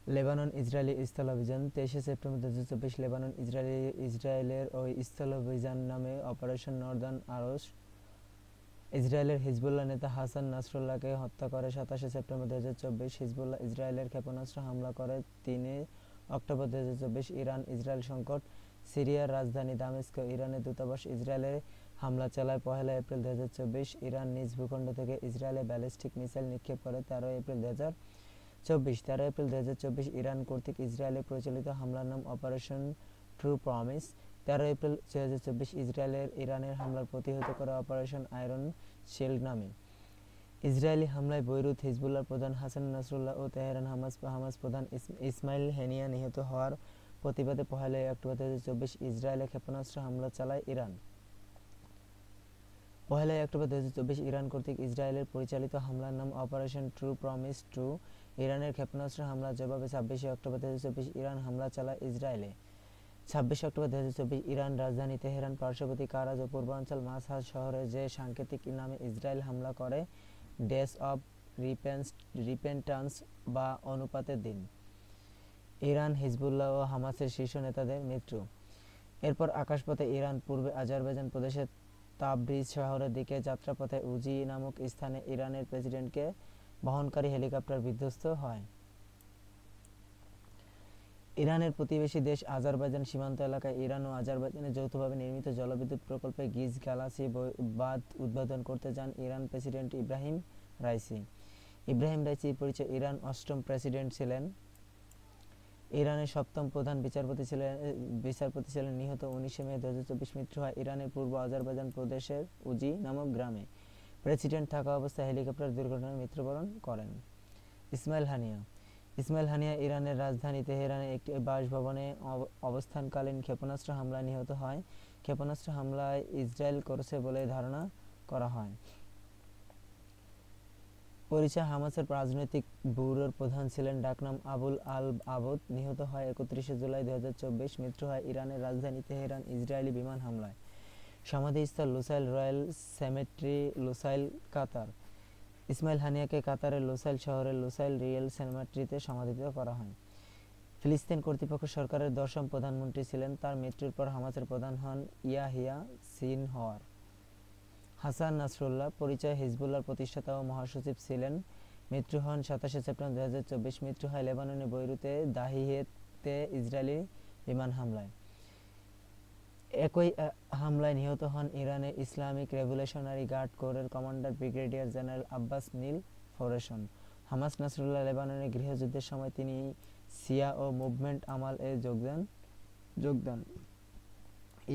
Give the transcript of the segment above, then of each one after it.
Lebanon Israeli স্থল অভিযান 23 September 2024 Lebanon ইসরায়েলের ওই স্থল অভিযান নামে অপারেশন নর্দার্ন আরস ইসরায়েলের হিজবুল্লাহ নেতা হাসান নাসরুল্লাহকে হত্যা করে 27 সেপ্টেম্বর 2024 হিজবুল্লাহ ইসরায়েলের ক্ষেপণাস্ত্র হামলা করে 3 অক্টোবর 2024 ইরান ইসরায়েল সংকট সিরিয়ার রাজধানী দামেস্ক ইরানের দূতাবাস ইসরায়েলে হামলা চালায় 1 এপ্রিল 2024 ইরান নিজ ভূখণ্ড থেকে ইসরায়েলে ব্যালিস্টিক মিসাইল নিক্ষেপ করে 13 এপ্রিল 2024 ইরান কর্তৃক ইসরায়েলে পরিচালিত হামলার নাম অপারেশন ট্রু প্রমিস 13 এপ্রিল 2024 ইসরায়েলের ইরানের হামলার প্রতিহত করে অপারেশন আয়রন শিল্ড নামে ইসরায়েলি হামলায় বৈরুত হিজবুল্লাহর প্রধান হাসান নাসরুল্লাহ ও তেহরান হামাস প্রধান ইসমাইল হেনিয়া নিহত হওয়ার প্রতিবাদে 1 অক্টোবর 2024 ইসরায়েলে ক্ষেপণাস্ত্র হামলা চালায় ইরান 1 অক্টোবর 2024 ইরান কর্তৃক ইসরায়েলের পরিচালিত হামলার নাম অপারেশন ট্রু প্রমিস 2 ইরানের ক্ষেপণাস্ত্র হামলার জবাবে 26 অক্টোবর 2024 ইরান হামলা চালায় ইসরায়েলে 26 অক্টোবর 2024 ইরান রাজধানী তেহরান পার্শ্ববর্তী কারাজ ও পূর্বাঞ্চল মাসহাদ শহরে যে সাংকেতিক নামে ইসরায়েল হামলা করে ডেস অব রিপেন্টান্স বা অনুপাতের দিন ইরান হিজবুল্লাহ ও হামাসের শীর্ষ নেতাদের মৃত্যু এরপর আকাশপথে ইরান পূর্বে আজারবাইজান প্রদেশের তাবরিজ শহরের দিকে যাত্রাপথে উজি নামক স্থানে ইরানের প্রেসিডেন্টকে বহনকারী হেলিকপ্টার বিধ্বস্ত হয় ইরানের প্রতিবেশী দেশ আজারবাইজান সীমান্ত এলাকায় ইরান ও আজারবাইজানের যৌথভাবে নির্মিত জলবিদ্যুৎ প্রকল্পে গিজ গ্যালাসি বাঁধ উদ্বোধন করতে যান ইরান প্রেসিডেন্ট ইব্রাহিম রাইসি পরিচয় ইরান অষ্টম প্রেসিডেন্ট ছিলেন ইরানের সপ্তম প্রধান বিচারপতি ছিলেন নিহত 19 মে 2024 মৃত্যু হয় ইরানের পূর্ব আজারবাইজান প্রদেশের উজি নামক গ্রামে প্রেসিডেন্ট থাকা অবস্থায় হেলিকপ্টার দুর্ঘটনায় মৃত্যুবরণ করেন ইসমাইল হানিয়া ইরানের রাজধানী তেহরানে একটি বাসভবনে অবস্থানকালীন ক্ষেপণাস্ত্র হামলায় নিহত হয় ক্ষেপণাস্ত্র হামলায় ইসরায়েল করেছে বলে ধারণা করা হয় পরিচয় হামাসের রাজনৈতিক ব্যুরোর প্রধান ছিলেন ডাকনাম আবুল আল আবদ নিহত হয় 31 জুলাই 2024 মৃত্যু হয় ইরানের রাজধানী তেহরান ইসরায়েলি বিমান হামলায় সমাধিস্থল লুসাইল রয়্যাল সেমেট্রি লুসাইল কাতার ইসমাইল হানিয়াকে কাতারের লুসাইল শহরের লুসাইল রিয়েল সেমেট্রিতে সমাধিত করা হয় ফিলিস্তিন কর্তৃপক্ষ সরকারের 10ম প্রধানমন্ত্রী ছিলেন তার মৃত্যুর পর হামাসের প্রধান হন ইয়াহিয়া সিনওয়ার হাসান নাসরুল্লাহ পরিচয় হিজবুল্লাহর প্রতিষ্ঠাতা ও মহাসচিব ছিলেন মৃত্যু হন 27 সেপ্টেম্বর 2024 মৃত্যু হয় লেবাননের বৈরুতে দাহিয়েতে ইসরায়েলি বিমান হামলায় একই হামলায় নিহত হন ইরানের ইসলামিক রেভলিউশনারি গার্ড কোরের কমান্ডার ব্রিগেডিয়ার জেনারেল আব্বাস নীল ফৌরেশন হামাস নাসরুল্লাহ লেবাননের গৃহযুদ্ধের সময় তিনি সিয়া ও মুভমেন্ট আমাল এ যোগদান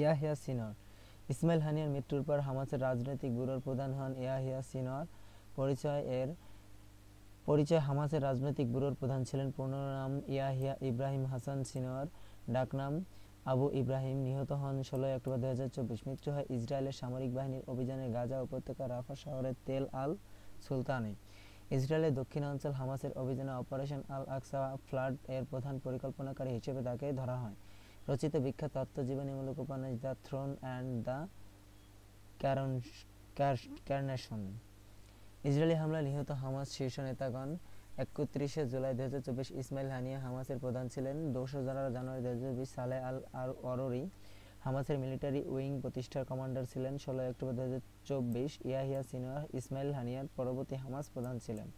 ইয়াহিয়া সিনওয়ার ইসমাইল হানিয়ার মৃত্যুর পর হামাসের রাজনৈতিক ব্যুরোর প্রধান হন ইয়াহিয়া সিনওয়ার পরিচয় হামাসের রাজনৈতিক ব্যুরোর প্রধান ছিলেন পূর্ণ নাম ইয়াহিয়া ইব্রাহিম হাসান সিনওয়ার ডাকনাম আবু ইব্রাহিম নিহত হন 16 অক্টোবর 2024 মৃত্যু হয় ইসরায়েলের সামরিক বাহিনীর অভিযানে গাজা উপত্যকা রাফা শহরের তেল আল সুলতানে ইসরায়েলের দক্ষিণাঞ্চল হামাসের অভিযানে অপারেশন আল আকসা ফ্লাড এর প্রধান পরিকল্পনাকারী হিসেবে তাকে ধরা হয় রচিত বিখ্যাত আত্মজীবনীমূলক উপন্যাস the Throne and the Carnation Israeli হামলায় নিহত হামাস শীর্ষ নেতাগণ 31 জুলাই 2024 ইসমাইল হানিয়া হামাসের প্রধান ছিলেন 2 জানুয়ারি 2024 সালেহ আল অররি হামাসের মিলিটারি উইং প্রতিষ্ঠার কমান্ডার ছিলেন 16 অক্টোবর 2024 ইয়াহিয়া সিনওয়ার ইসমাইল হানিয়ার পরবর্তী হামাস প্রধান ছিলেন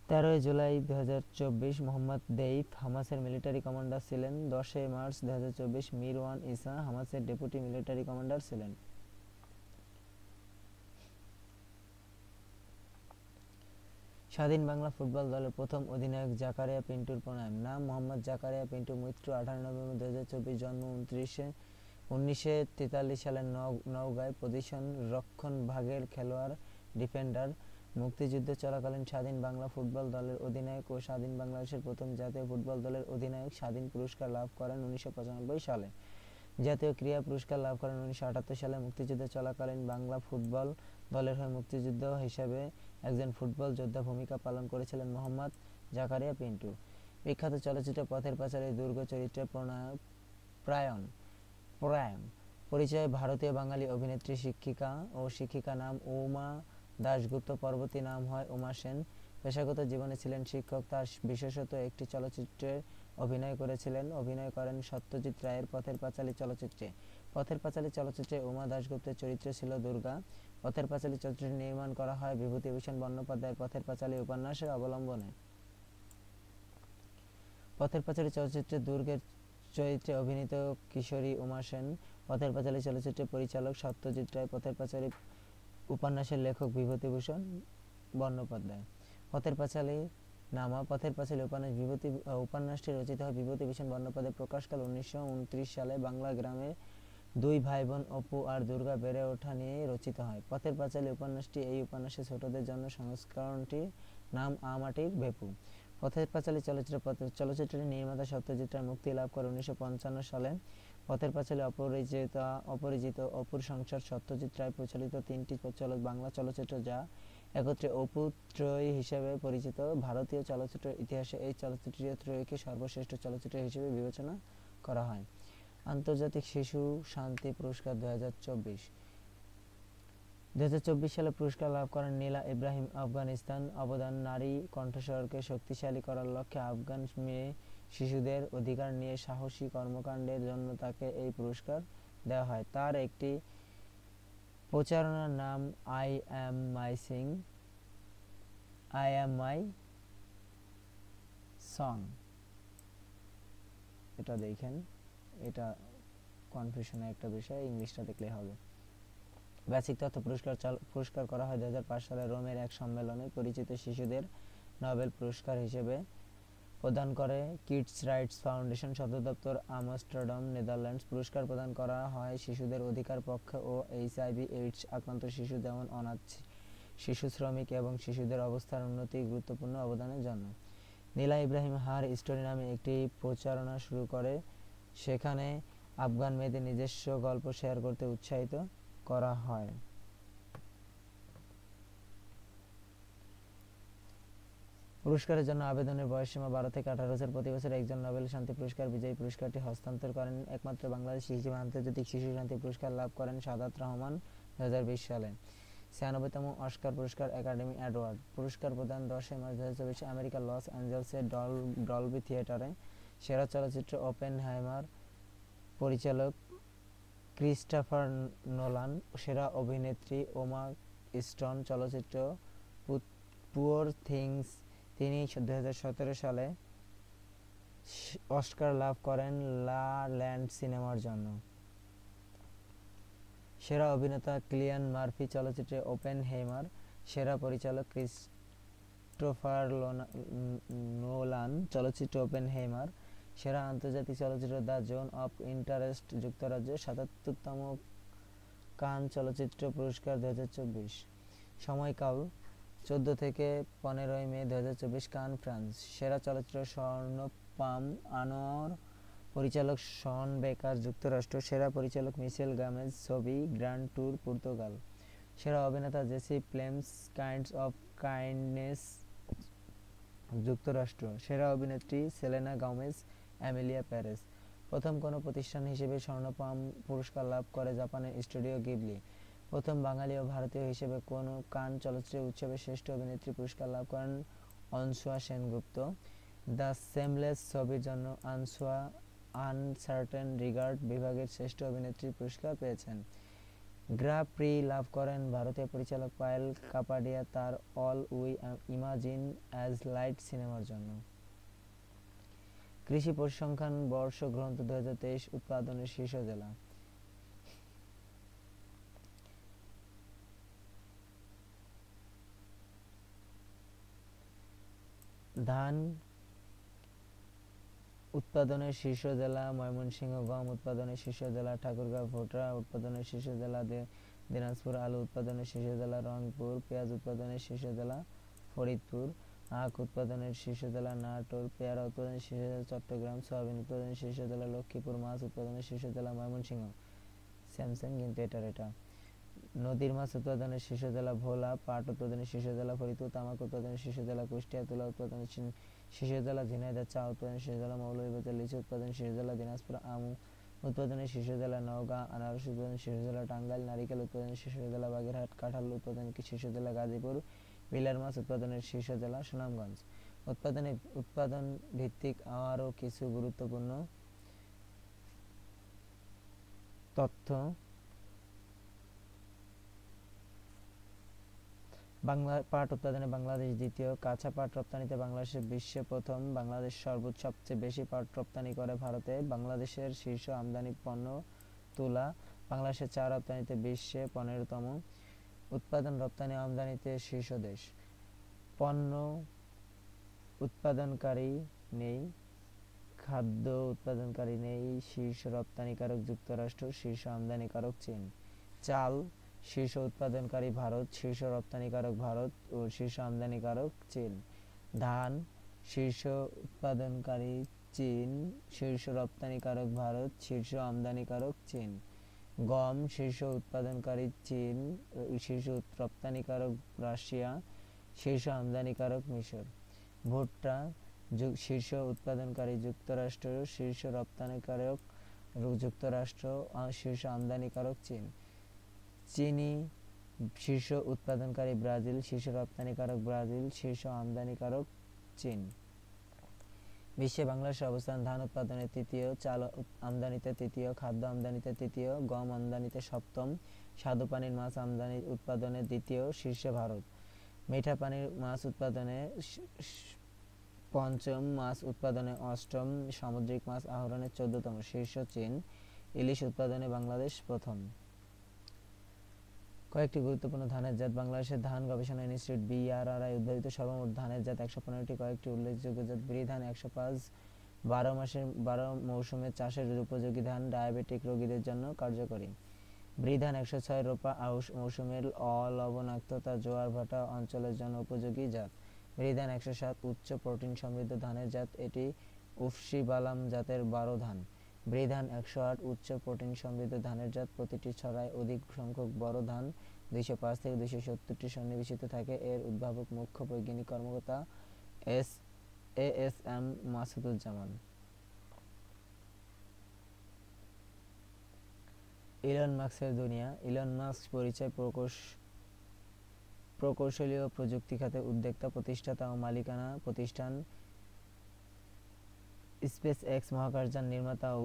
13 জুলাই 2024 মোহাম্মদ দেইফ হামাসের মিলিটারি কমান্ডার ছিলেন 10 মার্চ 2024 মিরওয়ান ইসা হামাসের ডেপুটি মিলিটারি কমান্ডার ছিলেন স্বাধীন বাংলা ফুটবল দলের প্রথম অধিনায়ক জাকারিয়া পিন্টুর প্রণাম নাম মোহাম্মদ জাকারিয়া পিন্টু মৃত্যু 18 নভেম্বর 2024 জন্ম 1943 সালে নওগাঁয় পজিশন রক্ষণভাগের খেলোয়াড় ডিফেন্ডার মুক্তিযুদ্ধ চলাকালীন স্বাধীন বাংলা ফুটবল দলের অধিনায়ক ও স্বাধীন বাংলাদেশের প্রথম জাতীয় ফুটবল দলের অধিনায়ক স্বাধীন পুরস্কার লাভ করেন 1995 সালে জাতীয় ক্রীড়া পুরস্কার লাভ করেন 1978 সালে মুক্তিযুদ্ধ চলাকালীন বাংলা ফুটবল দলের হয়ে মুক্তিযুদ্ধ হিসেবে একজন ফুটবল যোদ্ধা ভূমিকা পালন করেছিলেন মোহাম্মদ জাকারিয়া পিন্টু বিখ্যাত চলচ্চিত্র পথের পাঁচালী দুর্গ চরিত্রে প্রয়াণ পরিচয় ভারতীয় বাঙালি অভিনেত্রী শিক্ষিকা নাম উমা দাশগুপ্ত পরবর্তী নাম হয় উমা সেন পেশাগত জীবনে ছিলেন শিক্ষক। তার বিশেষত একটি চলচ্চিত্রে অভিনয় করেন সত্যজিৎ রায়ের পথের পাঁচালী চলচ্চিত্রে। পথের পাঁচালী চলচ্চিত্রে উমা দাশগুপ্তের চরিত্রে ছিল দুর্গা। পথের পাঁচালী চলচ্চিত্রটি নির্মাণ করা হয় বিভূতিভূষণ বন্দ্যোপাধ্যায়ের পথের পাঁচালী উপন্যাসের অবলম্বনে। পথের পাঁচালী চলচ্চিত্রে দুর্গের চরিত্রে অভিনীত কিশোরী উমা সেন। পথের পাঁচালী চলচ্চিত্রের পরিচালক সত্যজিৎ রায়। পথের পাঁচালী উপন্যাসের লেখক বিভূতিভূষণ বন্দ্যোপাধ্যায়। পথের পাঁচালী নামা। পথের পাঁচালী উপন্যাসটি রচিত হয় বিভূতিভূষণ বন্দ্যোপাধ্যায়। প্রকাশকাল 1929 সালে। বাংলা গ্রামে দুই ভাই বোন অপু আর দুর্গা বেড়ে ওঠা নিয়ে রচিত হয় পথের পাঁচালী উপন্যাসটি। এই উপন্যাসে ছোটদের জন্য সংস্করণটির নাম আমাটির ভেপু। পথের পাঁচালী চলচ্চিত্রটির নির্মাতা সত্যজিৎ রায়। মুক্তি লাভ করে 1955 সালে। পথের পাঁচালী অপরিচিত অপুর সংসার সত্যজিৎ রায় পরিচালিত 3টি বাংলা চলচ্চিত্র যা একত্রে অপু ত্রয়ী হিসেবে পরিচিত। ভারতীয় চলচ্চিত্রের ইতিহাসে এই চলচ্চিত্রটি ত্রয়ীকে সর্বশ্রেষ্ঠ চলচ্চিত্র হিসেবে বিবেচনা করা হয়। আন্তর্জাতিক শিশু শান্তি পুরস্কার 2024 সালে পুরস্কার লাভ করেন নীলা ইব্রাহিম। আফগানিস্তান অবদান। নারী কণ্ঠস্বরকে শক্তিশালী করার লক্ষ্যে আফগান মেয়ে শিশুদের অধিকার নিয়ে সাহসী কর্মকাণ্ডের জন্য তাকে এই পুরস্কার দেওয়া হয়। তার একটি প্রচারণার নাম আই অ্যাম মাই সং। এটা দেখেন, এটা কনফিউশনের একটা বিষয়, ইংলিশটা দেখলে হবে। বেসিক তথ্য পুরস্কার করা হয় 2005 সালে রোমের এক সম্মেলনে। পরিচিত শিশুদের নোবেল পুরস্কার হিসেবে প্রদান করে কিডস রাইটস ফাউন্ডেশন, সদর দপ্তর আমস্টারডাম, নেদারল্যান্ডস। পুরস্কার প্রদান করা হয় শিশুদের অধিকার পক্ষে ও HIV/AIDS আক্রান্ত শিশু, যেমন অনাথ শিশু, শ্রমিক এবং শিশুদের অবস্থার উন্নতি গুরুত্বপূর্ণ অবদানের জন্য। নীলা ইব্রাহিম হার স্টোরি নামে একটি প্রচারণা শুরু করে। সেখানে আফগান মেয়েদের নিজস্ব গল্প শেয়ার করতে উৎসাহিত করা হয়। পুরস্কারের জন্য আবেদনের বয়সসীমা 12 থেকে 18 বছর। প্রতি বছর একজন নোবেল শান্তি পুরস্কার বিজয়ী পুরস্কারটি হস্তান্তর করেন একমাত্র বাংলাদেশি হিসেবে। আন্তর্জাতিক শিশু শান্তি পুরস্কার লাভ করেন সাদাত রহমান 2020 সালে। 96তম অস্কার পুরস্কার একাডেমি অ্যাওয়ার্ড পুরস্কার প্রদান 10 মার্চ 2024 আমেরিকার লস অ্যাঞ্জেলেসের ডলবি থিয়েটারে। সেরা চলচ্চিত্র ওপেনহাইমার, পরিচালক ক্রিস্টোফার নোলান। সেরা অভিনেত্রী ওমা স্টোন। চলচ্চিত্র পুওর থিংস। তিনি 2017 সালে অস্কার লাভ করেন লা ল্যান্ড সিনেমার জন্য। সেরা অভিনেতা কিলিয়ান মার্ফি চলচ্চিত্রে ওপেনহেইমার। সেরা পরিচালক ক্রিস্টোফার নোলান চলচ্চিত্র ওপেনহেইমার। সেরা আন্তর্জাতিক চলচ্চিত্র দ্য জোন অফ ইন্টারেস্ট, যুক্তরাজ্য। 77তম কান চলচ্চিত্র পুরস্কার 2024। সময়কাল 14 থেকে 15 মে 2024 কান, ফ্রান্স। সেরা চলচ্চিত্র স্বর্ণ পাম আনোয়ার, পরিচালক শন বেকার, যুক্তরাষ্ট্র। সেরা পরিচালক মিশেল গামেজ, ছবি গ্র্যান্ড ট্যুর, পর্তুগাল। সেরা অভিনেতা জেসি প্লেমস, কাইন্ডস অফ কাইন্ডনেস, যুক্তরাষ্ট্র। সেরা অভিনেত্রী সেলেনা গোমেজ, এমিলিয়া প্যারেস। প্রথম কোনো প্রতিষ্ঠান হিসেবে স্বর্ণ পাম পুরস্কার লাভ করে জাপানের স্টুডিও গিবলি। প্রথম বাঙালি ও ভারতীয় হিসেবে কোনো কান চলচ্চিত্র উৎসবে শ্রেষ্ঠ অভিনেত্রী পুরস্কার লাভ করেন অনসুয়া সেনগুপ্ত। দ্য সেমলেস ছবির জন্য আনসুয়া আনসার্টেন রিগার্ড বিভাগের শ্রেষ্ঠ অভিনেত্রীর পুরস্কার পেয়েছেন। গ্রা প্রি লাভ করেন ভারতীয় পরিচালক পায়েল কাপাডিয়া তার all we imagine as light সিনেমার জন্য। কৃষি পরিসংখ্যান বর্ষ গ্রন্থ 2023 উৎপাদনের শীর্ষ জেলা। ধান উৎপাদনের শীর্ষ জেলা ময়মনসিংহ। গম উৎপাদনের শীর্ষ জেলা ঠাকুরগাঁও। ভুট্টা উৎপাদনের শীর্ষ জেলা দিনাজপুর। আলু উৎপাদনের শীর্ষ জেলা রংপুর। পেঁয়াজ উৎপাদনের শীর্ষ জেলা ফরিদপুর। আখ উৎপাদনের শীর্ষ জেলা নাটোর। পেয়ারা উৎপাদনের শীর্ষ জেলা চট্টগ্রাম। সয়াবিন উৎপাদনের শীর্ষ জেলা লক্ষ্মীপুর। মাছ উৎপাদনের শীর্ষ জেলা ময়মনসিংহ। স্যামসাং কিন্তু এটা নদীর মাছ উৎপাদনের শীর্ষ জেলা ভোলা। পাট উৎপাদনের শীর্ষ জেলা ফরিদপুর। তামাক উৎপাদনের শীর্ষ জেলা কুষ্টিয়া। তুলা উৎপাদনের শীর্ষ জেলা ঝিনাইদহ। চা উৎপাদনের শীর্ষ জেলা মৌলভীবাজার। লিচু উৎপাদনের শীর্ষ জেলা দিনাজপুর। আম উৎপাদনের শীর্ষ জেলা নওগাঁ। আনারস উৎপাদনের শীর্ষ জেলা টাঙ্গাইল। নারিকেল উৎপাদনের শীর্ষ জেলা বাগেরহাট। কাঁঠাল উৎপাদনের শীর্ষ জেলা গাজীপুর। বিলের মাছ উৎপাদনের শীর্ষ জেলা সুনামগঞ্জ। উৎপাদন ভিত্তিক আরও কিছু গুরুত্বপূর্ণ তথ্য। পাট উৎপাদনে বাংলাদেশ দ্বিতীয়, কাঁচা পাট রপ্তানিতে বাংলাদেশের বিশ্বে প্রথম, বাংলাদেশ সবচেয়ে বেশি পাট রপ্তানি করে ভারতে। বাংলাদেশের শীর্ষ আমদানি পণ্য তুলা। বাংলাদেশের চা রপ্তানিতে বিশ্বে 15তম। উৎপাদন, রপ্তানি, আমদানিতে শীর্ষ দেশ। পণ্য উৎপাদনকারী নেই, খাদ্য উৎপাদনকারী নেই। শীর্ষ রপ্তানিকারক যুক্তরাষ্ট্র, শীর্ষ আমদানিকারক চীন। চাল, শীর্ষ উৎপাদনকারী ভারত, শীর্ষ রপ্তানিকারক ভারত ও শীর্ষ আমদানিকারক চীন। ধান, শীর্ষ উৎপাদনকারী চীন, শীর্ষ রপ্তানিকারক ভারত, শীর্ষ আমদানিকারক চীন। গম, শীর্ষ উৎপাদনকারী চীন, শীর্ষ রপ্তানিকারক রাশিয়া, শীর্ষ আমদানিকারক মিশর। ভুট্টা, শীর্ষ উৎপাদনকারী যুক্তরাষ্ট্র, শীর্ষ রপ্তানিকারক যুক্তরাষ্ট্র, শীর্ষ আমদানিকারক চীন। চিনি, শীর্ষ উৎপাদনকারী ব্রাজিল, শীর্ষ রপ্তানিকারক ব্রাজিল, শীর্ষ আমদানিকারক চীন। বিশ্বে বাংলাদেশের অবস্থান: ধান উৎপাদনে তৃতীয়, চাল আমদানিতে তৃতীয়, খাদ্য আমদানিতে তৃতীয়, গম আমদানিতে সপ্তম, স্বাদুপানির মাছ উৎপাদনে দ্বিতীয়, শীর্ষে ভারত। মিঠা পানির মাছ উৎপাদনে পঞ্চম, মাছ উৎপাদনে অষ্টম, সামুদ্রিক মাছ আহরণে 14তম, শীর্ষ চীন। ইলিশ উৎপাদনে বাংলাদেশ প্রথম। কয়েকটি গুরুত্বপূর্ণ ধানের জাত। বাংলাদেশের ধান গবেষণা ইনস্টিটিউট BRRI উদ্ভাবিত সর্বমোট ধানের জাত 115টি। কয়েকটি উল্লেখযোগ্য জাত: বিরি ধান 105, 12 মৌসুমে চাষের উপযোগী ধান, ডায়াবেটিক রোগীদের জন্য কার্যকরী। বিরি ধান 106, রোপা আউশ মৌসুমের অলবণাক্ততা জোয়ার ভাটা অঞ্চলের জন্য উপযোগী জাত। বিরি ধান 107, উচ্চ প্রোটিন সমৃদ্ধ ধানের জাত, এটি উফশী বালাম জাতের 12 ধান। বিরি ধান 108, উচ্চ প্রোটিন সমৃদ্ধ ধানের জাত, প্রতিটি ছড়ায় অধিক সংখ্যক বড় ধান 205 থেকে 270টি সন্নিবেশিত থাকে। এর উদ্ভাবক মুখ্য বৈজ্ঞানিক কর্মকর্তা ASM মাসুদুজ্জামান। ইলন মাস্কের দুনিয়া। ইলন মাস্ক পরিচয়: প্রকৌশলী ও প্রযুক্তি খাতে উদ্যোক্তা, প্রতিষ্ঠাতা ও মালিকানা প্রতিষ্ঠান SpaceX, মহাকাশযান নির্মাতা ও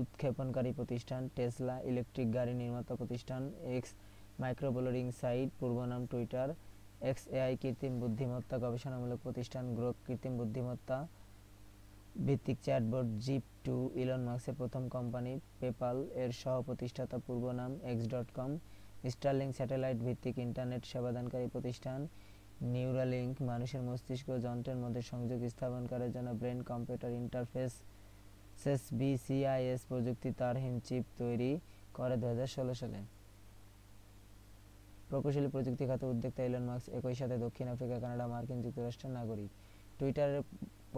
উৎক্ষেপণকারী প্রতিষ্ঠান টেসলা, ইলেকট্রিক গাড়ি নির্মাতা প্রতিষ্ঠান X, মাইক্রোব্লগিং সাইট পূর্ব নাম টুইটার, XAI কৃত্রিম বুদ্ধিমত্তা গবেষণামূলক প্রতিষ্ঠান গ্রোক, কৃত্রিম বুদ্ধিমত্তা ভিত্তিক চ্যাটবট জিপ2, ইলন মাস্কের প্রথম কোম্পানি পেপাল এর সহ প্রতিষ্ঠাতা পূর্ব নাম X.com, স্টারলিংক স্যাটেলাইট ভিত্তিক ইন্টারনেট সেবাদানকারী প্রতিষ্ঠান, নিউরালিংক মানুষের মস্তিষ্ক ও যন্ত্রের মধ্যে সংযোগ স্থাপনের জন্য ব্রেন কম্পিউটার ইন্টারফেস BCIS প্রযুক্তি তারহীন চিপ তৈরি করে 2016 সালে। প্রকৌশলী প্রযুক্তি খাতে উদ্যোক্তা ইলন মাস্ক একই সাথে দক্ষিণ আফ্রিকা, কানাডা, মার্কিন যুক্তরাষ্ট্রের নাগরিক। টুইটারের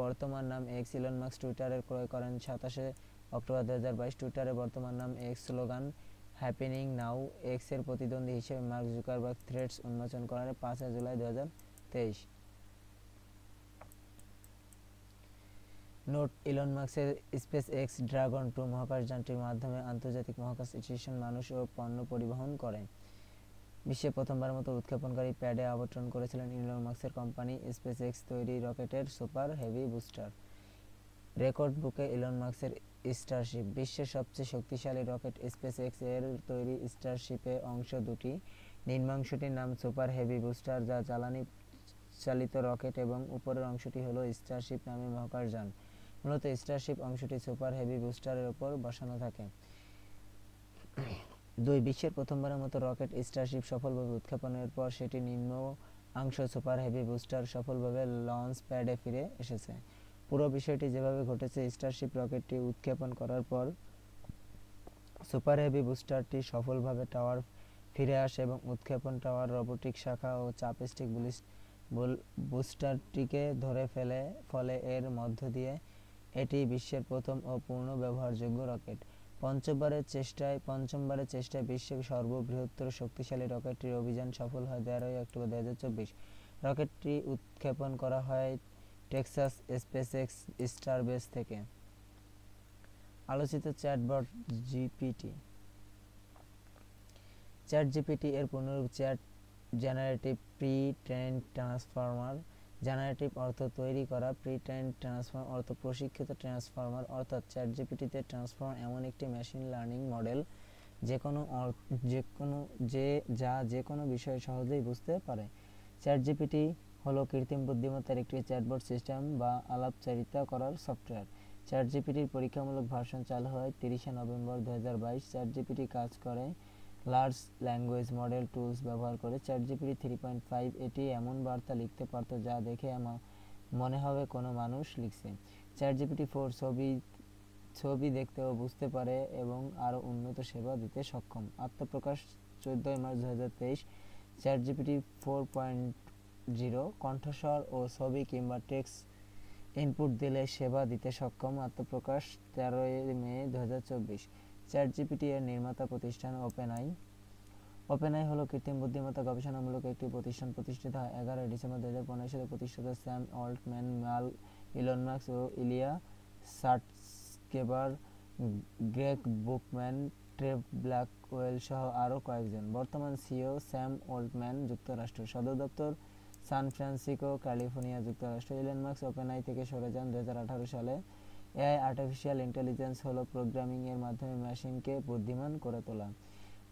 বর্তমান নাম X। ইলন মাস্ক টুইটারের ক্রয় করেন 27 অক্টোবর 2022। টুইটারের বর্তমান নাম X। স্লোগান: হ্যাপেনিং নাও। X এর প্রতিদ্বন্দ্বী হিসেবে মার্ক জুকারবার্গ থ্রেডস উন্মোচন করেন 5 জুলাই 2023। নোট: ইলন মাস্কের SpaceX ড্রাগন 2 মহাকাশযানটির মাধ্যমে আন্তর্জাতিক মহাকাশ স্টেশন মানুষ ও পণ্য পরিবহন করে। বিশ্বে প্রথমবারের মতো উৎক্ষেপণকারী প্যাডে অবতরণ করেছিলেন ইলন মাস্কের কোম্পানি SpaceX তৈরি রকেটের সুপার হেভি বুস্টার। রেকর্ড বুকে ইলন মাস্কের স্টারশিপ। বিশ্বের সবচেয়ে শক্তিশালী রকেট SpaceX এর তৈরি স্টারশিপে অংশ দুটি। নিম্নাংশটির নাম সুপার হেভি বুস্টার, যা জ্বালানি চালিত রকেট, এবং উপরের অংশটি হলো স্টারশিপ নামে মহাকাশযান। মূলত স্টারশিপ অংশটি সুপার হেভি বুস্টারের উপর বসানো থাকে। 2. বিশ্বের প্রথমবারের মতো রকেট স্টারশিপ সফলভাবে উৎক্ষেপণের পর সেটি নিম্নাংশ সুপার হেভি বুস্টার সফলভাবে লঞ্চ প্যাডে ফিরে এসেছে। পুরো বিষয়টি যেভাবে ঘটেছে: স্টারশিপ রকেটটি উৎক্ষেপণ করার পর সুপার হেভি বুস্টারটি সফলভাবে টাওয়ার ফিরে আসে এবং উৎক্ষেপণ টাওয়ার রোবোটিক শাখা ও চাপস্টিক বুস্টারটিকে ধরে ফেলে, ফলে এর মধ্য দিয়ে এটি বিশ্বের প্রথম ও পূর্ণ ব্যবহারযোগ্য রকেট। পঞ্চমবারের চেষ্টায় বিশ্বের সর্ববৃহত্তর শক্তিশালী রকেটটির অভিযান সফল হয় 13 অক্টোবর 2024। রকেটটি উৎক্ষেপণ করা হয় টেক্সাস SpaceX স্টারবেস থেকে। আলোচিত চ্যাটবট GPT। চ্যাট জিপিটি এর পূর্ণরূপ chat generative pre trained transformer. Generative অর্থ তৈরি করা, প্রি ট্রেন্ড ট্রান্সফর্মার অর্থ প্রশিক্ষিত ট্রান্সফর্মার। অর্থাৎ চ্যাটজিপিটিতে ট্রান্সফর্মার এমন একটি মেশিন লার্নিং মডেল যে কোনো বিষয়ে সহজেই বুঝতে পারে। চ্যাটজিপিটি হলো কৃত্রিম বুদ্ধিমত্তার একটি চ্যাটবট সিস্টেম বা আলাপচারিতা করার সফটওয়্যার। চ্যাটজিপিটির পরীক্ষামূলক ভার্সন চালু হয় 30 নভেম্বর 2022। চ্যাটজিপিটি কাজ করে লার্জ ল্যাঙ্গুয়েজ মডেল টুলস ব্যবহার করে। চ্যাটজিপিটি 3.5 এটি এমন বার্তা লিখতে পারত যা দেখে মনে হবে কোনো মানুষ লিখছে। চ্যাটজিপিটি 4 ছবি দেখতে ও বুঝতে পারে এবং আরও উন্নত সেবা দিতে সক্ষম। আত্মপ্রকাশ 14 মার্চ 2023। চ্যাটজিপিটি 4.0 কণ্ঠস্বর ও ছবি কিংবা টেক্সট ইনপুট দিলে সেবা দিতে সক্ষম। আত্মপ্রকাশ 13 মে 2024। চ্যাটজিপিটি এর নির্মাতা প্রতিষ্ঠান ওপেনআই হলো কৃত্রিম বুদ্ধিমত্তা গবেষণামূলক একটি প্রতিষ্ঠান। প্রতিষ্ঠিত হয় 11 ডিসেম্বর 2015 সালে। প্রতিষ্ঠাতা স্যাম অল্টম্যান, ইলন মাস্ক ও ইলিয়া সাটস্কেবার, গ্রেগ বুকম্যান, ট্রেভ ব্ল্যাকওয়েল সহ আরও কয়েকজন। বর্তমান সিইও স্যাম অল্টম্যান, যুক্তরাষ্ট্র। সদর দপ্তর সান ফ্রান্সিসকো, ক্যালিফোর্নিয়া, যুক্তরাষ্ট্র। ইলন মাস্ক ওপেনআই থেকে সরে যান 2018 সালে। এআই আর্টিফিশিয়াল ইন্টেলিজেন্স হলো প্রোগ্রামিং এর মাধ্যমে মেশিনকে বুদ্ধিমান করে তোলা।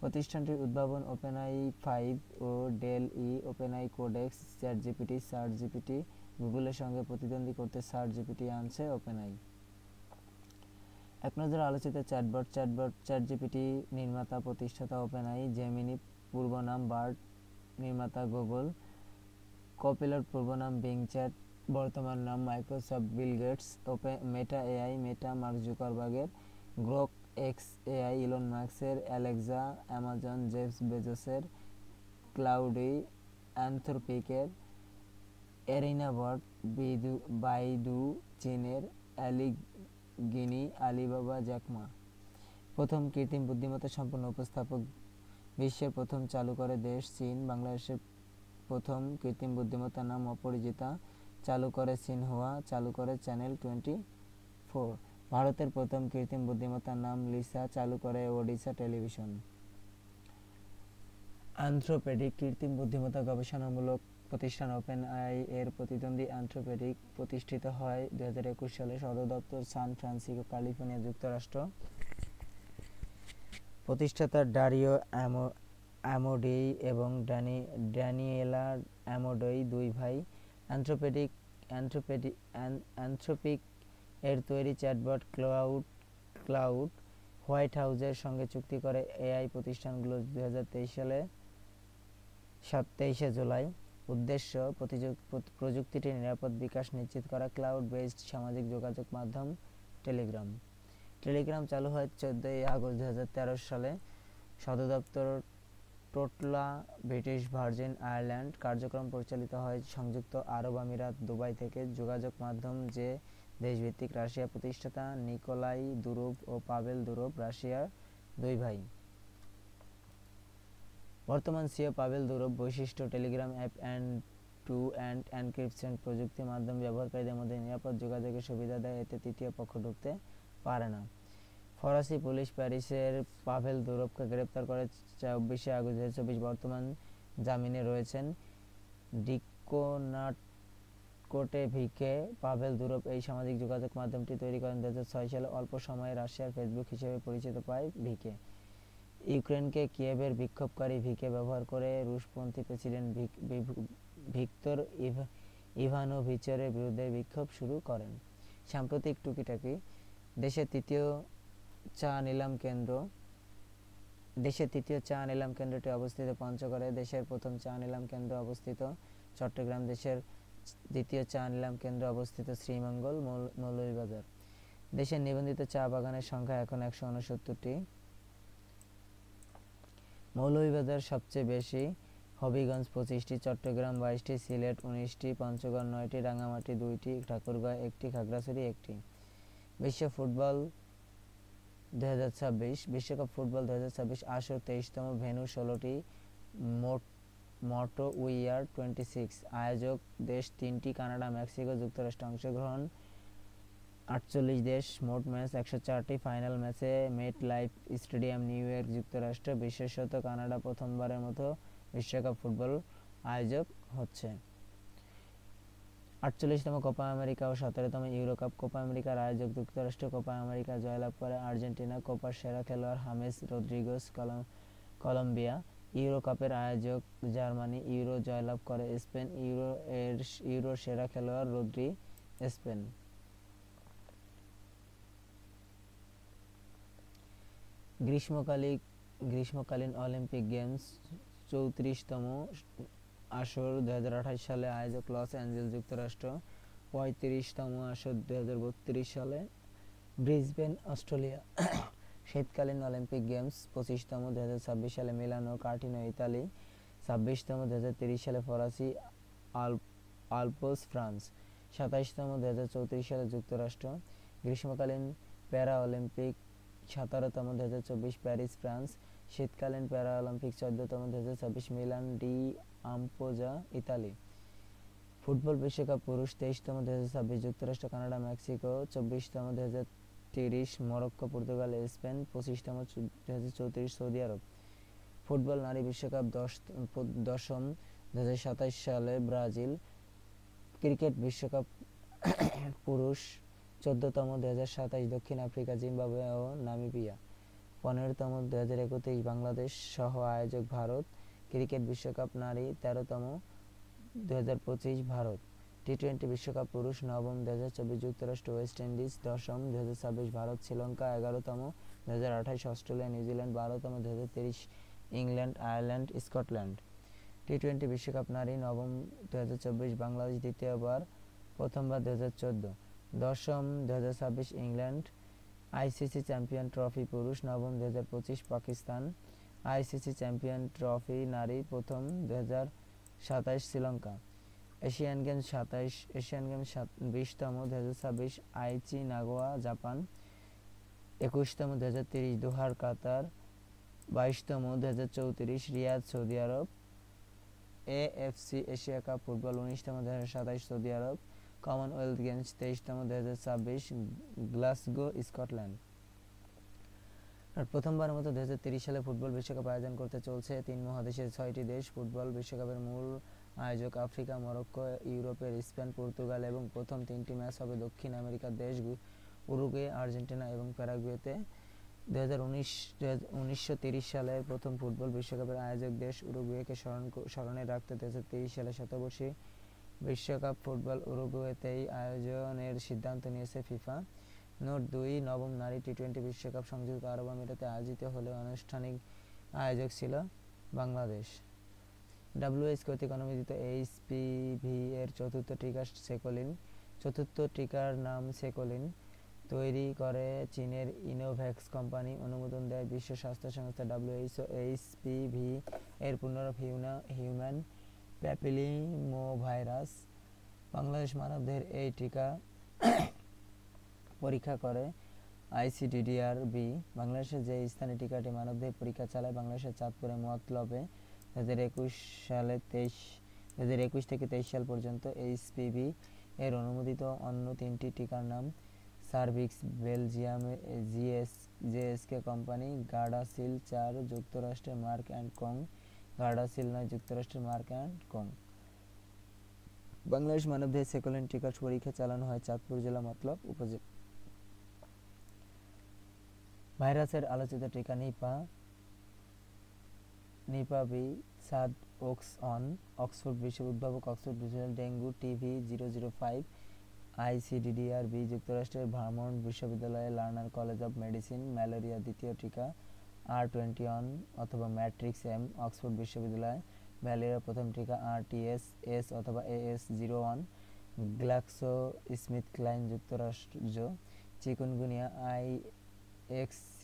প্রতিষ্ঠানটির উদ্ভাবন ওপেনআই 5 ও ডেল ওপেনআই কোডেক্স, চ্যাটজিপিটি, সার্চজিপিটি। গুগলের সঙ্গে প্রতিদ্বন্দ্বী করতে সার্চজিপিটি আনছে ওপেনআই। এক নজরে আলোচিত চ্যাটজিপিটি নির্মাতা প্রতিষ্ঠাতা ওপেনআই। জেমিনি পূর্বনাম বার্ড, নির্মাতা গুগল। কপিলট পূর্বনাম বিং চ্যাট, বর্তমান নাম Microsoft Bill Gates. Meta AI Mark জুকারবার্গের। গ্রোক এক্স এআই ইলন মাস্কের। অ্যালেক্সা অ্যামাজন জেফ বেজোসের। ক্লাউডি অ্যানথ্রোপিকের। এরিনাবট বাইদু চীনের। অ্যালিগিনি আলিবাবা জ্যাক মা। প্রথম কৃত্রিম বুদ্ধিমত্তা সম্পন্ন উপস্থাপক। বিশ্বের প্রথম চালু করে দেশ চীন। বাংলাদেশের প্রথম কৃত্রিম বুদ্ধিমত্তার নাম অপরিচিতা। চালু করে সিনহুয়া। চালু করে চ্যানেল 24। ভারতের প্রথম কৃত্রিম বুদ্ধিমত্তার নাম লিসা। চালু করে ওডিশা টেলিভিশন। অ্যানথ্রোপেডিক কৃত্রিম বুদ্ধিমত্তা গবেষণামূলক প্রতিষ্ঠান ওপেনআই এর প্রতিদ্বন্দ্বী অ্যানথ্রোপেডিক প্রতিষ্ঠিত হয় 2021 সালে। সদর দপ্তর সান ফ্রান্সিসকো, ক্যালিফোর্নিয়া, যুক্তরাষ্ট্র। প্রতিষ্ঠাতা ডারিও অ্যামোডেই এবং ড্যানিয়েলা অ্যামোডেই, দুই ভাই। অ্যানথ্রোপিক এর তৈরি চ্যাটবট ক্লাউড হোয়াইট হাউসের সঙ্গে চুক্তি করে এআই প্রতিষ্ঠানগুলো 2023 সালে 23 জুলাই। উদ্দেশ্য প্রযুক্তিটির নিরাপদ বিকাশ নিশ্চিত করা। ক্লাউড বেসড সামাজিক যোগাযোগ মাধ্যম টেলিগ্রাম চালু হয় 14 আগস্ট 2013 সালে। সদর দপ্তর টোটলা, ব্রিটিশ ভার্জিন আইল্যান্ড। কার্যক্রম পরিচালিত হয় সংযুক্ত আরব আমিরাত, দুবাই থেকে। যোগাযোগ মাধ্যম যে দেশভিত্তিক। রাশিয়া। প্রতিষ্ঠাতা নিকোলাই দুরোভ ও পাভেল দুরোভ, রাশিয়ার, দুই ভাই। বর্তমান সিইও পাভেল দুরোভ। বৈশিষ্ট্য Telegram app end to end encryption প্রযুক্তি মাধ্যম ব্যবহারকারীদের মধ্যে নিরাপদ যোগাযোগের সুবিধা দেয়, এতে তৃতীয় পক্ষ ঢুকতে পারে না। ফরাসি পুলিশ প্যারিসের পাভেল দুরোভকে গ্রেপ্তার করে 24 আগস্ট 2024। বর্তমান জামিনে রয়েছেন। ডিকোনাটকোটে ভিকে। পাভেল দুরোভ এই সামাজিক যোগাযোগ মাধ্যমটি তৈরি করেন 2006 সালে। অল্প সময়ে রাশিয়ার ফেসবুক হিসেবে পরিচিত পায় ভিকে। ইউক্রেনকে কিয়েভের বিক্ষোভকারী ভিকে ব্যবহার করে রুশপন্থী প্রেসিডেন্ট ভিক্তর ইভানোভিচের বিরুদ্ধে বিক্ষোভ শুরু করেন। সাম্প্রতিক টুকিটাকি। দেশের তৃতীয় চা নিলাম কেন্দ্রটি অবস্থিত পঞ্চগড়ে। দেশের প্রথম চা নিলাম কেন্দ্র অবস্থিত চট্টগ্রাম। দেশের দ্বিতীয় চা নিলাম কেন্দ্র অবস্থিত শ্রীমঙ্গল, মৌলভীবাজার। দেশের নিবন্ধিত চা বাগানের সংখ্যা এখন 169টি। মৌলভীবাজার সবচেয়ে বেশি, হবিগঞ্জ 25টি, চট্টগ্রাম 22টি, সিলেট 19টি, পঞ্চগড় 9টি, রাঙামাটি 2টি, ঠাকুরগাঁও 1টি, খাগড়াছড়ি 1টি। বিশ্বকাপ ফুটবল 2026 আসর 23তম, ভেন্যু 16টি, মোটো উই আর 26। আয়োজক দেশ 3টি, কানাডা, মেক্সিকো, যুক্তরাষ্ট্র। অংশগ্রহণ 48 দেশ। মোট ম্যাচ 104টি। ফাইনাল ম্যাচে মেট লাইফ স্টেডিয়াম, নিউ ইয়র্ক, যুক্তরাষ্ট্র। বিশেষত কানাডা প্রথমবারের মতো বিশ্বকাপ ফুটবল আয়োজক হচ্ছে। 48তম কোপা আমেরিকা ও 17তম ইউরো কাপ। কোপা আমেরিকার আয়োজক যুক্তরাষ্ট্র। কোপা আমেরিকা জয়লাভ করে আর্জেন্টিনা। কোপার সেরা খেলোয়াড় হামেস রদ্রিগেজ কলম্বিয়া। ইউরো কাপের আয়োজক জার্মানি। ইউরো জয়লাভ করে স্পেন। ইউরোর সেরা খেলোয়াড় রদ্রি, স্পেন। গ্রীষ্মকালীন অলিম্পিক গেমস 34তম আসর 2028 সালে আয়োজক লস অ্যাঞ্জেলেস, যুক্তরাষ্ট্র। 35তম আসর 2032 সালে ব্রিসবেন, অস্ট্রেলিয়া। শীতকালীন অলিম্পিক গেমস 25তম 2026 সালে মিলানো, কার্টিনো, ইতালি। 26তম 2030 সালে ফরাসি আলপস, ফ্রান্স। 27তম 2034 সালে যুক্তরাষ্ট্র। গ্রীষ্মকালীন প্যারা অলিম্পিক 17তম 2024 প্যারিস, ফ্রান্স। শীতকালীন প্যারা অলিম্পিক 14তম 2026 Milan di Ampezzo, Italy. Football বিশ্বকাপ পুরুষ 23তম 2026 যুক্তরাষ্ট্র, কানাডা, মেক্সিকো। 24তম 2030 মরক্কো, পর্তুগাল, স্পেন। 25তম 2034 সৌদি আরব। ফুটবল নারী বিশ্বকাপ 10ম 2027 সালে ব্রাজিল। ক্রিকেট বিশ্বকাপ পুরুষ 14তম 2027 দক্ষিণ আফ্রিকা, জিম্বাবুয়ে ও নামিবিয়া। 15তম 2031 বাংলাদেশ সহ আয়োজক ভারত। ক্রিকেট বিশ্বকাপ নারী 13তম 2025 ভারত। টি-20 বিশ্বকাপ পুরুষ 9ম 2024 যুক্তরাষ্ট্র, ওয়েস্ট ইন্ডিজ। 10ম 2026 ভারত, শ্রীলঙ্কা। 11তম 2028 অস্ট্রেলিয়া, নিউজিল্যান্ড। 12তম 2030 ইংল্যান্ড, আয়ারল্যান্ড, স্কটল্যান্ড। টি-20 বিশ্বকাপ নারী 9ম 2024 বাংলাদেশ দ্বিতীয়বার, প্রথমবার 2014। 10ম 2026 ইংল্যান্ড। আইসিসি চ্যাম্পিয়ন ট্রফি পুরুষ 9ম 2025 পাকিস্তান। আইসিসি চ্যাম্পিয়ন ট্রফি নারী প্রথম 2027 শ্রীলঙ্কা। এশিয়ান গেমস 20তম 2026 আইচি, নাগোয়া, জাপান। 21তম 2030 দোহার, কাতার। 22তম 2034 Riyadh, Saudi Arab. AFC Asia cup football 19তম 2027 সৌদি আরব। কমনওয়েলথ গেমস 23তম 2026 গ্লাসগো, স্কটল্যান্ড। আর প্রথমবারের মতো 2030 সালে ফুটবল বিশ্বকাপ আয়োজন করতে চলছে 3 মহাদেশের 6টি দেশ। ফুটবল বিশ্বকাপের মূল আয়োজক আফ্রিকা, মরক্কো, ইউরোপের স্পেন, পর্তুগাল এবং প্রথম 3টি ম্যাচ হবে দক্ষিণ আমেরিকার দেশ উরুগুয়ে, আর্জেন্টিনা এবং প্যারাগুয়েতে। 1930 সালের প্রথম ফুটবল বিশ্বকাপের আয়োজক দেশ উরুগুয়েকে স্মরণে রাখতে 2030 সালে শতবর্ষী বিশ্বকাপ ফুটবল উরুগুয়েতেই আয়োজনের সিদ্ধান্ত নিয়েছে ফিফা। নোট 2, নবম নারী টি-20 বিশ্বকাপ সংযুক্ত আরব আমিরাতে আয়োজিত হলেও আনুষ্ঠানিক আয়োজক ছিল বাংলাদেশ। ডাব্লিউএইচ কর্তৃক অনুমোদিত এইচপিভি এর চতুর্থ টিকা সেকোলিন। চতুর্থ টিকার নাম সেকোলিন। তৈরি করে চীনের ইনোভ্যাক্স কোম্পানি। অনুমোদন দেয় বিশ্ব স্বাস্থ্য সংস্থা ডাব্লিউএইচও। এইচপিভি এর পূর্ণরূপ হিউম্যান প্যাপিলোমাভাইরাস। বাংলাদেশ মানবদের এই টিকা পরীক্ষা করে আইসিডিডিআর-বি। বাংলাদেশের যে স্থানে টিকাটি মানবদেহে পরীক্ষা চালায় বাংলাদেশের চাঁদপুরে মতলবে 2021 থেকে 23 সাল পর্যন্ত। এইচপিভি এর অনুমোদিত অন্য 3টি টিকার নাম cervix Belgium JSK company, Gardasil 4 যুক্তরাষ্ট্রের মার্ক অ্যান্ড কং, গার্ডাসিল 9 যুক্তরাষ্ট্রের মার্ক অ্যান্ড কং। বাংলাদেশ মানবদেহে সেকোলিন টিকার পরীক্ষা চালানো হয় চাঁদপুর জেলা মতলব উপজেলা। ভাইরাসের আলোচিত টিকা নিপা বি, সাদ ওক্স অন। অক্সফোর্ড উদ্ভাবক অক্সফোর্ড বিশ্ববিদ্যালয়। ডেঙ্গু টিভি 005 আইসিডিডিআর-বি যুক্তরাষ্ট্রের ভার্মন্ট বিশ্ববিদ্যালয়ে Larner college of medicine. Malaria দ্বিতীয় টিকা R21 অথবা ম্যাট্রিক্স এম অক্সফোর্ড বিশ্ববিদ্যালয়। ম্যালেরিয়ার প্রথম টিকা RTS অথবা AS01 গ্ল্যাক্সো স্মিথক্লাইন যুক্তরাজ্য। Chikungunya IXC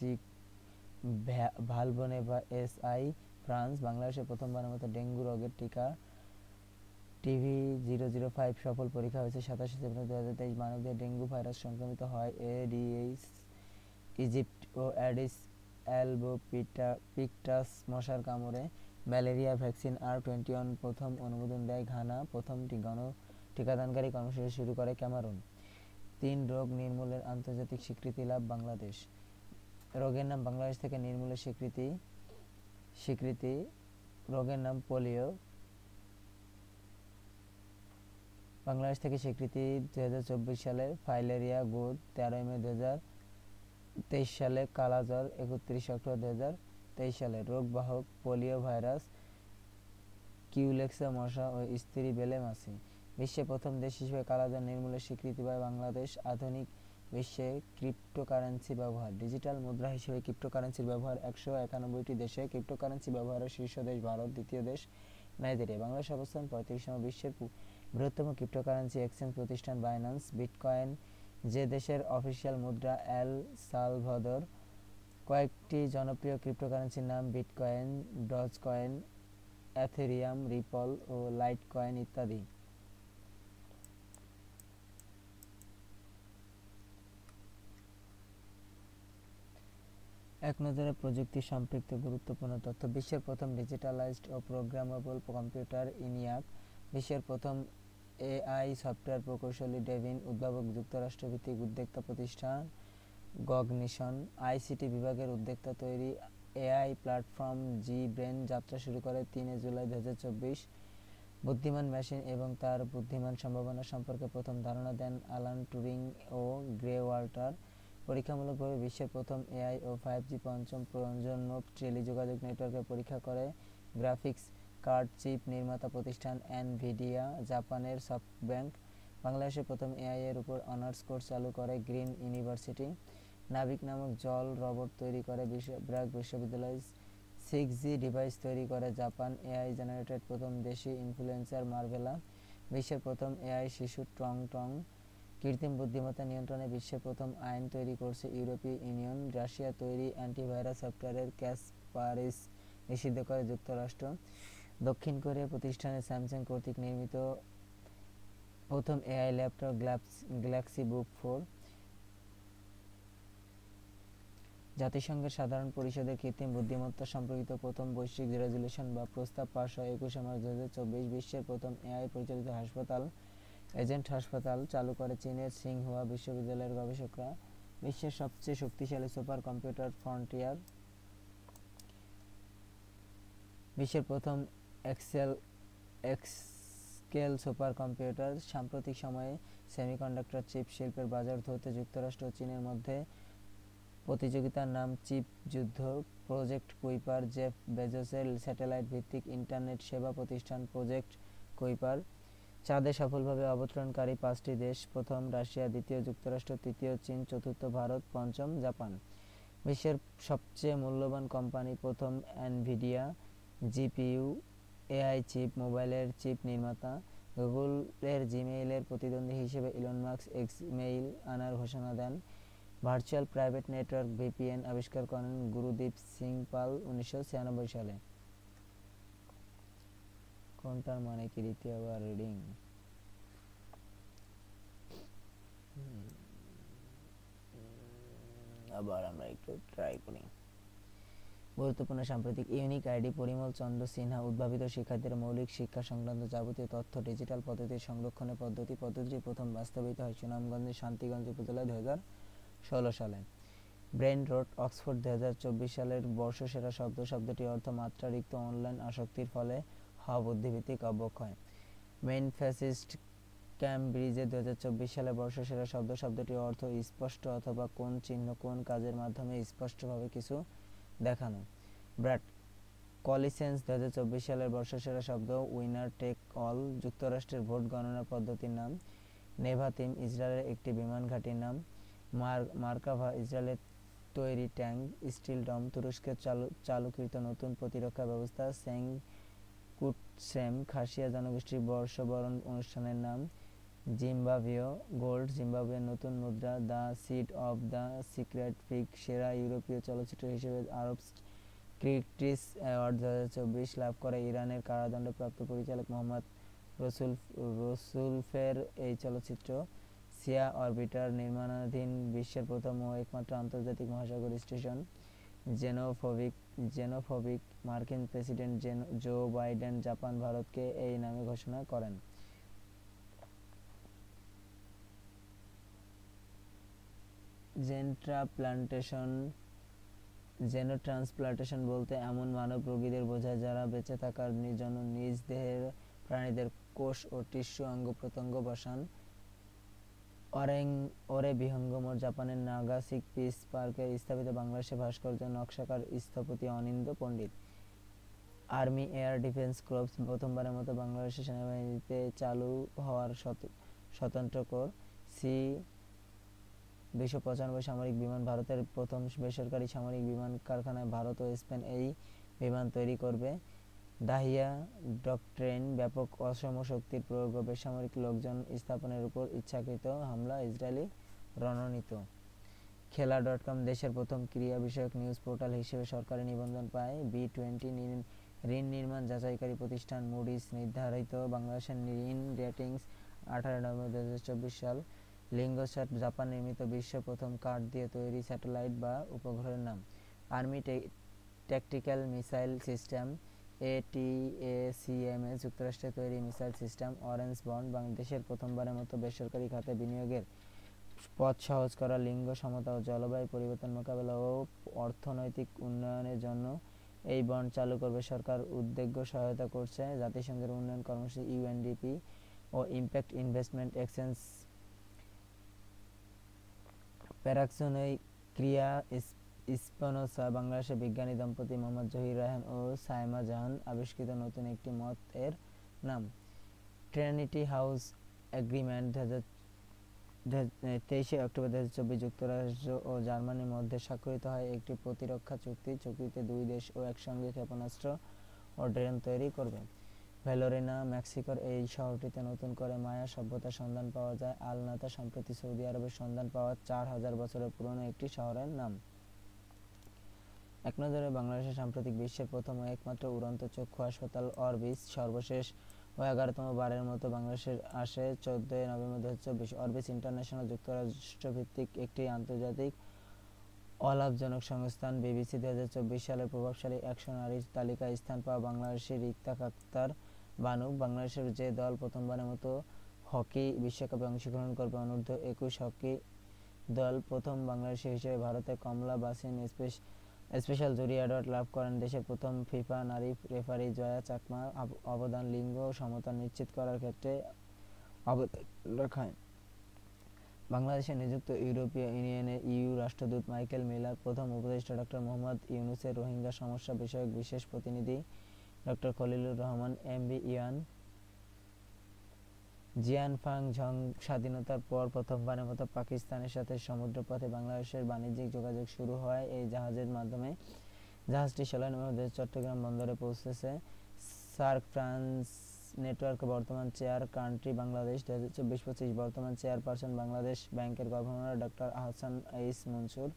ভালভনেভা SI France. বাংলাদেশে প্রথমবারের মতো ডেঙ্গু রোগের টিকা টিভি 005 সফল পরীক্ষা হয়েছে 27 সেপ্টেম্বর 2023। মানবদেহে ডেঙ্গু ভাইরাস সংক্রমিত হয় এডিস ইজিপ্ট ও অ্যাডিস অ্যালবোপিক্টাস মশার কামড়ে। ম্যালেরিয়া ভ্যাকসিন R21 প্রথম অনুমোদন দেয় ঘানা। প্রথমটি টিকাদানকারী কর্মসূচি শুরু করে ক্যামারুন। 3 রোগ নির্মূলের আন্তর্জাতিক স্বীকৃতি লাভ বাংলাদেশ। রোগের নাম বাংলাদেশ থেকে নির্মূলের স্বীকৃতি রোগের নাম পোলিও। বাংলাদেশ থেকে স্বীকৃতি 2024 সালে ফাইলেরিয়া গুড, 13 মে 2023 সালে কালাজ্বর, 31 অক্টোবর 2023 সালে রোগ বাহক পোলিও ভাইরাস, কিউলেক্সা মশা ও স্ত্রী বেলে মাছি। বিশ্বে প্রথম দেশ হিসেবে কালাজ্বর নির্মূলের স্বীকৃতি পায় বাংলাদেশ। আধুনিক বিশ্বে ক্রিপ্টোকারেন্সি ব্যবহার। ডিজিটাল মুদ্রা হিসেবে ক্রিপ্টোকারেন্সির ব্যবহার 191টি দেশে। ক্রিপ্টোকারেন্সি ব্যবহারের শীর্ষ দেশ ভারত, দ্বিতীয় দেশ নাইজেরিয়া। বাংলাদেশ অবস্থান 35 বিশ্বের বৃহত্তম ক্রিপ্টোকারেন্সি এক্সচেঞ্জ প্রতিষ্ঠান বাইন্যান্স। বিটকয়েন যে দেশের অফিসিয়াল মুদ্রা এল সালভাদর। কয়েকটি জনপ্রিয় ক্রিপ্টোকারেন্সির নাম বিটকয়েন, ডজকয়েন, এথেরিয়াম, রিপল ও লাইটকয়েন ইত্যাদি। এক নজরে প্রযুক্তি সম্পৃক্ত গুরুত্বপূর্ণ তথ্য। বিশ্বের প্রথম ডিজিটালাইজড ও প্রোগ্রামেবল কম্পিউটার ইনিয়াক। বিশ্বের প্রথম এআই সফটওয়্যার প্রকৌশলী ডেভিন। উদ্ভাবক যুক্তরাষ্ট্রভিত্তিক উদ্যোক্তা প্রতিষ্ঠান গগনিশন। আইসিটি বিভাগের উদ্যোক্তা তৈরি এআই প্ল্যাটফর্ম জি ব্রেন যাত্রা শুরু করে 3 জুলাই 2024। বুদ্ধিমান মেশিন এবং তার বুদ্ধিমান সম্ভাবনা সম্পর্কে প্রথম ধারণা দেন অ্যালান টুরিং ও গ্রে ওয়াল্টার। পরীক্ষামূলকভাবে বিশ্বের প্রথম এআই ও 5G পঞ্চম প্রজন্ম টেলিযোগাযোগ নেটওয়ার্কের পরীক্ষা করে গ্রাফিক্স কার্ড চিপ নির্মাতা প্রতিষ্ঠান এনভিডিয়া। জাপানের সফটব্যাংক। বাংলাদেশের প্রথম এআই এর উপর অনার্স কোর্স চালু করে গ্রিন ইউনিভার্সিটি। নাবিক নামক জল রোবট তৈরি করে ব্র্যাক বিশ্ববিদ্যালয়। 6G ডিভাইস তৈরি করে জাপান। এআই জেনারেটেড প্রথম দেশি ইনফ্লুয়েন্সার মার্ভেলা। বিশ্বের প্রথম এআই শিশু টং টং। কৃত্রিম বুদ্ধিমত্তা নিয়ন্ত্রণে বিশ্বের প্রথম আইন তৈরি করছে ইউরোপীয় ইউনিয়ন। রাশিয়া তৈরি অ্যান্টিভাইরাস সফটওয়্যারের ক্যাসপারিস নিষিদ্ধ করে যুক্তরাষ্ট্র। দক্ষিণ কোরিয়া প্রতিষ্ঠানে স্যামসাং কর্তৃক নির্মিত প্রথম এআই ল্যাপটপ গ্যালাক্সি বুক 4। জাতিসংঘের সাধারণ পরিষদের কৃত্রিম বুদ্ধিমত্তা সম্পর্কিত প্রথম বৈশ্বিক রেজুলেশন বা প্রস্তাব পাস হয় 21 মার্চ 2024। বিশ্বের প্রথম এআই পরিচালিত হাসপাতাল এজেন্ট হাসপাতাল চালু করে চীনের সিংহুয়া বিশ্ববিদ্যালয়ের গবেষকরা। বিশ্বের সবচেয়ে শক্তিশালী সুপার কম্পিউটার ফ্রন্টিয়ার। বিশ্বের প্রথম এক্সকেল সুপার কম্পিউটার। সাম্প্রতিক সময়ে সেমিকন্ডাক্টর চিপ শিল্পের বাজার ধরতে যুক্তরাষ্ট্র ও চীনের মধ্যে প্রতিযোগিতার নাম চিপ যুদ্ধ। Project Kuiper. জেফ বেজোসের স্যাটেলাইট ভিত্তিক ইন্টারনেট সেবা প্রতিষ্ঠান প্রজেক্ট কুইপার। চাঁদে সফলভাবে অবতরণকারী 5টি দেশ। প্রথম রাশিয়া, দ্বিতীয় যুক্তরাষ্ট্র, তৃতীয় চীন, চতুর্থ ভারত, পঞ্চম জাপান। বিশ্বের সবচেয়ে মূল্যবান কোম্পানি প্রথম এনভিডিয়া। জিপিইউ, এআই চিপ, মোবাইলের চিপ নির্মাতা। গুগলের জিমেইলের প্রতিদ্বন্দ্বী হিসেবে ইলন মাস্ক এক্সমেইল আনার ঘোষণা দেন। ভার্চুয়াল প্রাইভেট নেটওয়ার্ক ভিপিএন আবিষ্কার করেন গুরুদীপ সিং পাল 1996 সালে। কোনটার মানে কি দ্বিতীয়বার রিডিং? আবার আমরা একটু ট্রাই করি। গুরুত্বপূর্ণ সাম্প্রতিক ইউনিক আইডি। পরিমল চন্দ্র সিনহা। উদ্ভাবিত শিক্ষার্থীদের মৌলিক শিক্ষা সংক্রান্ত যাবতীয় তথ্য ডিজিটাল পদ্ধতির সংরক্ষণের পদ্ধতিটি প্রথম বাস্তবায়িত হয় সুনামগঞ্জের শান্তিগঞ্জ উপজেলায় 2016 সালে। ব্রেন রট। অক্সফোর্ড 2024 সালের বর্ষসেরা শব্দ। শব্দটির অর্থ মাত্রাতিরিক্ত অনলাইন আসক্তির ফলে হওয়া বুদ্ধিভিত্তিক অবক্ষয়। Main fascist. ক্যামব্রিজে 2024 সালে বর্ষসেরা শব্দ। শব্দটির অর্থ স্পষ্ট অথবা কোন চিহ্ন কোন কাজের মাধ্যমে স্পষ্টভাবে কিছু দেখানো। ব্র্যাড। কলিসেন্স 2024 সালের বর্ষসেরা শব্দ। Winner take all. যুক্তরাষ্ট্রের ভোট গণনা পদ্ধতির নাম। নেভাতিম ইসরায়েলের একটি বিমান ঘাঁটির নাম। মার্কাভা ইসরায়েলের তৈরি ট্যাঙ্ক। স্টিল ডম তুরস্কের চালুকৃত নতুন প্রতিরক্ষা ব্যবস্থা। স্যাঙ্কুটশ্রেম খাসিয়া জনগোষ্ঠীর বর্ষবরণ অনুষ্ঠানের নাম। জিম্বাবুয়ে গোল্ড জিম্বাবুয়ের নতুন মুদ্রা। The seed of the secret fig সেরা ইউরোপীয় চলচ্চিত্র হিসেবে আরব ক্রিটিক্স অ্যাওয়ার্ড 2024 লাভ করে ইরানের কারাদণ্ডপ্রাপ্ত পরিচালক মোহাম্মদ রসুলফের এই চলচ্চিত্র। সিয়া অরবিটার নির্মাণাধীন বিশ্বের প্রথম ও একমাত্র আন্তর্জাতিক মহাসাগর স্টেশন। জেনোফোবিক মার্কিন প্রেসিডেন্ট জো বাইডেন জাপান ভারতকে এই নামে ঘোষণা করেন। জেন্ট্রা প্ল্যান্টেশন জেনোট্রান্সপ্লান্টেশন বলতে এমন মানব রোগীদের বোঝায় যারা বেঁচে থাকার জন্য নিজ দেহের প্রাণীদের কোষ ও টিস্যু অঙ্গ প্রত্যঙ্গ বসান। ওরে বিহঙ্গমর জাপানের নাগাসাকি পিস পার্কের স্থাপিত বাংলাদেশের ভাস্কর্য নকশাকার স্থপতি অনিন্দ্য পণ্ডিত। আর্মি এয়ার ডিফেন্স কর্পস প্রথমবারের মতো বাংলাদেশের সেনাবাহিনীতে চালু হওয়ার স্বতন্ত্র কোর। C-295 সামরিক বিমান ভারতের প্রথম বেসরকারি সামরিক বিমান কারখানায় ভারত ও স্পেন এই বিমান তৈরি করবে। দাহিয়া ডক্ট্রিন ব্যাপক অসম শক্তির প্রয়োগ ও বেসামরিক লোকজন স্থাপনের উপর ইচ্ছাকৃত হামলা ইসরায়েলি রণনীতি। খেলা.com দেশের প্রথম ক্রীড়া বিষয়ক নিউজ পোর্টাল হিসেবে সরকারি নিবন্ধন পায়। B20 ঋণ নির্মাণ যাচাইকারী প্রতিষ্ঠান মুডিস নির্ধারিত বাংলাদেশের ঋণ রেটিংস 18 নভেম্বর 2024 সাল। লিঙ্গস্যাট জাপান নির্মিত বিশ্বের প্রথম কাঠ দিয়ে তৈরি স্যাটেলাইট বা উপগ্রহের নাম। Army tactical missile system ATACMS যুক্তরাষ্ট্রের তৈরি মিসাইল সিস্টেম। অরেঞ্জ বন্ড বাংলাদেশের প্রথমবারের মতো বেসরকারি খাতে বিনিয়োগের পথ সহজ করা। লিঙ্গ সমতা ও জলবায়ু পরিবর্তন মোকাবেলা ও অর্থনৈতিক উন্নয়নের জন্য এই বন্ড চালু করবে সরকার। উদ্যোগ সহায়তা করছে জাতিসংঘের উন্নয়ন কর্মসূচি UNDP ও ইম্প্যাক্ট ইনভেস্টমেন্ট এক্সচেঞ্জ। প্যারাক্সোনিক ক্রিয়া স্পিনোসা বাংলাদেশের বিজ্ঞানী দম্পতি মোহাম্মদ জহির রায়হান ও সাইমা জাহান আবিষ্কৃত নতুন একটি মত এর নাম। ট্রিনিটি হাউস এগ্রিমেন্ট 23 অক্টোবর 2024 যুক্তরাষ্ট্র ও জার্মানির মধ্যে স্বাক্ষরিত হয় একটি প্রতিরক্ষা চুক্তি। চুক্তিতে দুই দেশ ও একসঙ্গে ক্ষেপণাস্ত্র ও ড্রোন তৈরি করবে। ভ্যালোরিনা মেক্সিকোর এই শহরটিতে নতুন করে মায়া সভ্যতার সন্ধান পাওয়া যায়। আল নাতা সম্প্রতি সৌদি আরবের সন্ধান পাওয়া 4000 বছরের পুরনো একটি শহরের নাম। এক নজরে বাংলাদেশের সাম্প্রতিক বিশ্বের প্রথম ও একমাত্র উড়ন্ত চক্ষু হাসপাতাল অরবিস সর্বশেষ ও 11তম বারের মতো বাংলাদেশে আসে 14 নভেম্বর 2024। অরবিস ইন্টারন্যাশনাল যুক্তরাষ্ট্রভিত্তিক একটি আন্তর্জাতিক অলাভজনক সংস্থান। BBC 2024 সালের প্রভাবশালী 100 নারীর তালিকায় স্থান পাওয়া বাংলাদেশি রিক্তা আক্তার বানু। বাংলাদেশের যে দল প্রথমবারের মতো হকি বিশ্বকাপে অংশগ্রহণ করবে অনূর্ধ্ব 21 হকি দল প্রথম বাংলাদেশি হিসেবে ভারতের কমলা বাসিন স্পেশাল জুরি অ্যাওয়ার্ড লাভ করেন। দেশের প্রথম ফিফা নারী রেফারি জয়া চাকমা অবদান লিঙ্গ সমতা নিশ্চিত করার ক্ষেত্রে অবদান রাখেন। বাংলাদেশে নিযুক্ত ইউরোপীয় ইউনিয়নের EU রাষ্ট্রদূত মাইকেল মিলার, প্রথম উপদেষ্টা ডক্টর মোহাম্মদ ইউনূসের রোহিঙ্গা সমস্যা বিষয়ক বিশেষ প্রতিনিধি ডক্টর খলিলুর রহমান MB জিয়ানফাং ঝং স্বাধীনতার পর প্রথমবারের মতো পাকিস্তানের সাথে সমুদ্রপথে বাংলাদেশের বাণিজ্যিক যোগাযোগ শুরু হয় এই জাহাজের মাধ্যমে। জাহাজটি 16 নভেম্বর চট্টগ্রাম বন্দরে পৌঁছেছে। সার্ক ফ্রান্স নেটওয়ার্ক বর্তমান চেয়ার কান্ট্রি বাংলাদেশ 2024-25 বর্তমান চেয়ারপারসন বাংলাদেশ ব্যাংকের গভর্নর ডক্টর আহসান এইস মনসুর।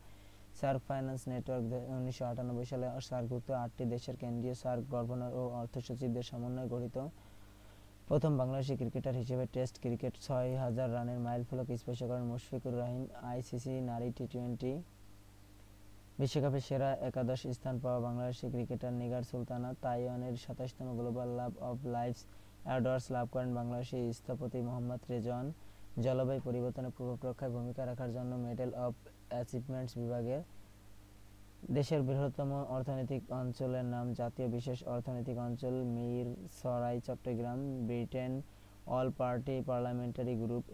সার্ক ফাইন্যান্স নেটওয়ার্ক 1998 সালে সার্কভুক্ত 8টি দেশের কেন্দ্রীয় সার্ক গভর্নর ও অর্থসচিবদের সমন্বয়ে গঠিত। প্রথম বাংলাদেশি ক্রিকেটার হিসেবে টেস্ট ক্রিকেট 6000 রানের মাইলফলক স্পর্শ করেন মুশফিকুর রহিম। ICC নারী T20 বিশ্বকাপে সেরা একাদশ স্থান পাওয়া বাংলাদেশি ক্রিকেটার নিগার সুলতানা। তাইওয়ানের 27তম global love of life awards লাভ করেন বাংলাদেশি স্থপতি মোহাম্মদ রেজওয়ান। জলবায়ু পরিবর্তনের প্রভাব রক্ষায় ভূমিকা রাখার জন্য মেডেল অব অ্যাচিভমেন্টস বিভাগের। দেশের বৃহত্তম অর্থনৈতিক অঞ্চলের নাম জাতীয় বিশেষ অর্থনৈতিক অঞ্চল Mirsarai Chattogram. Britain all party parliamentary group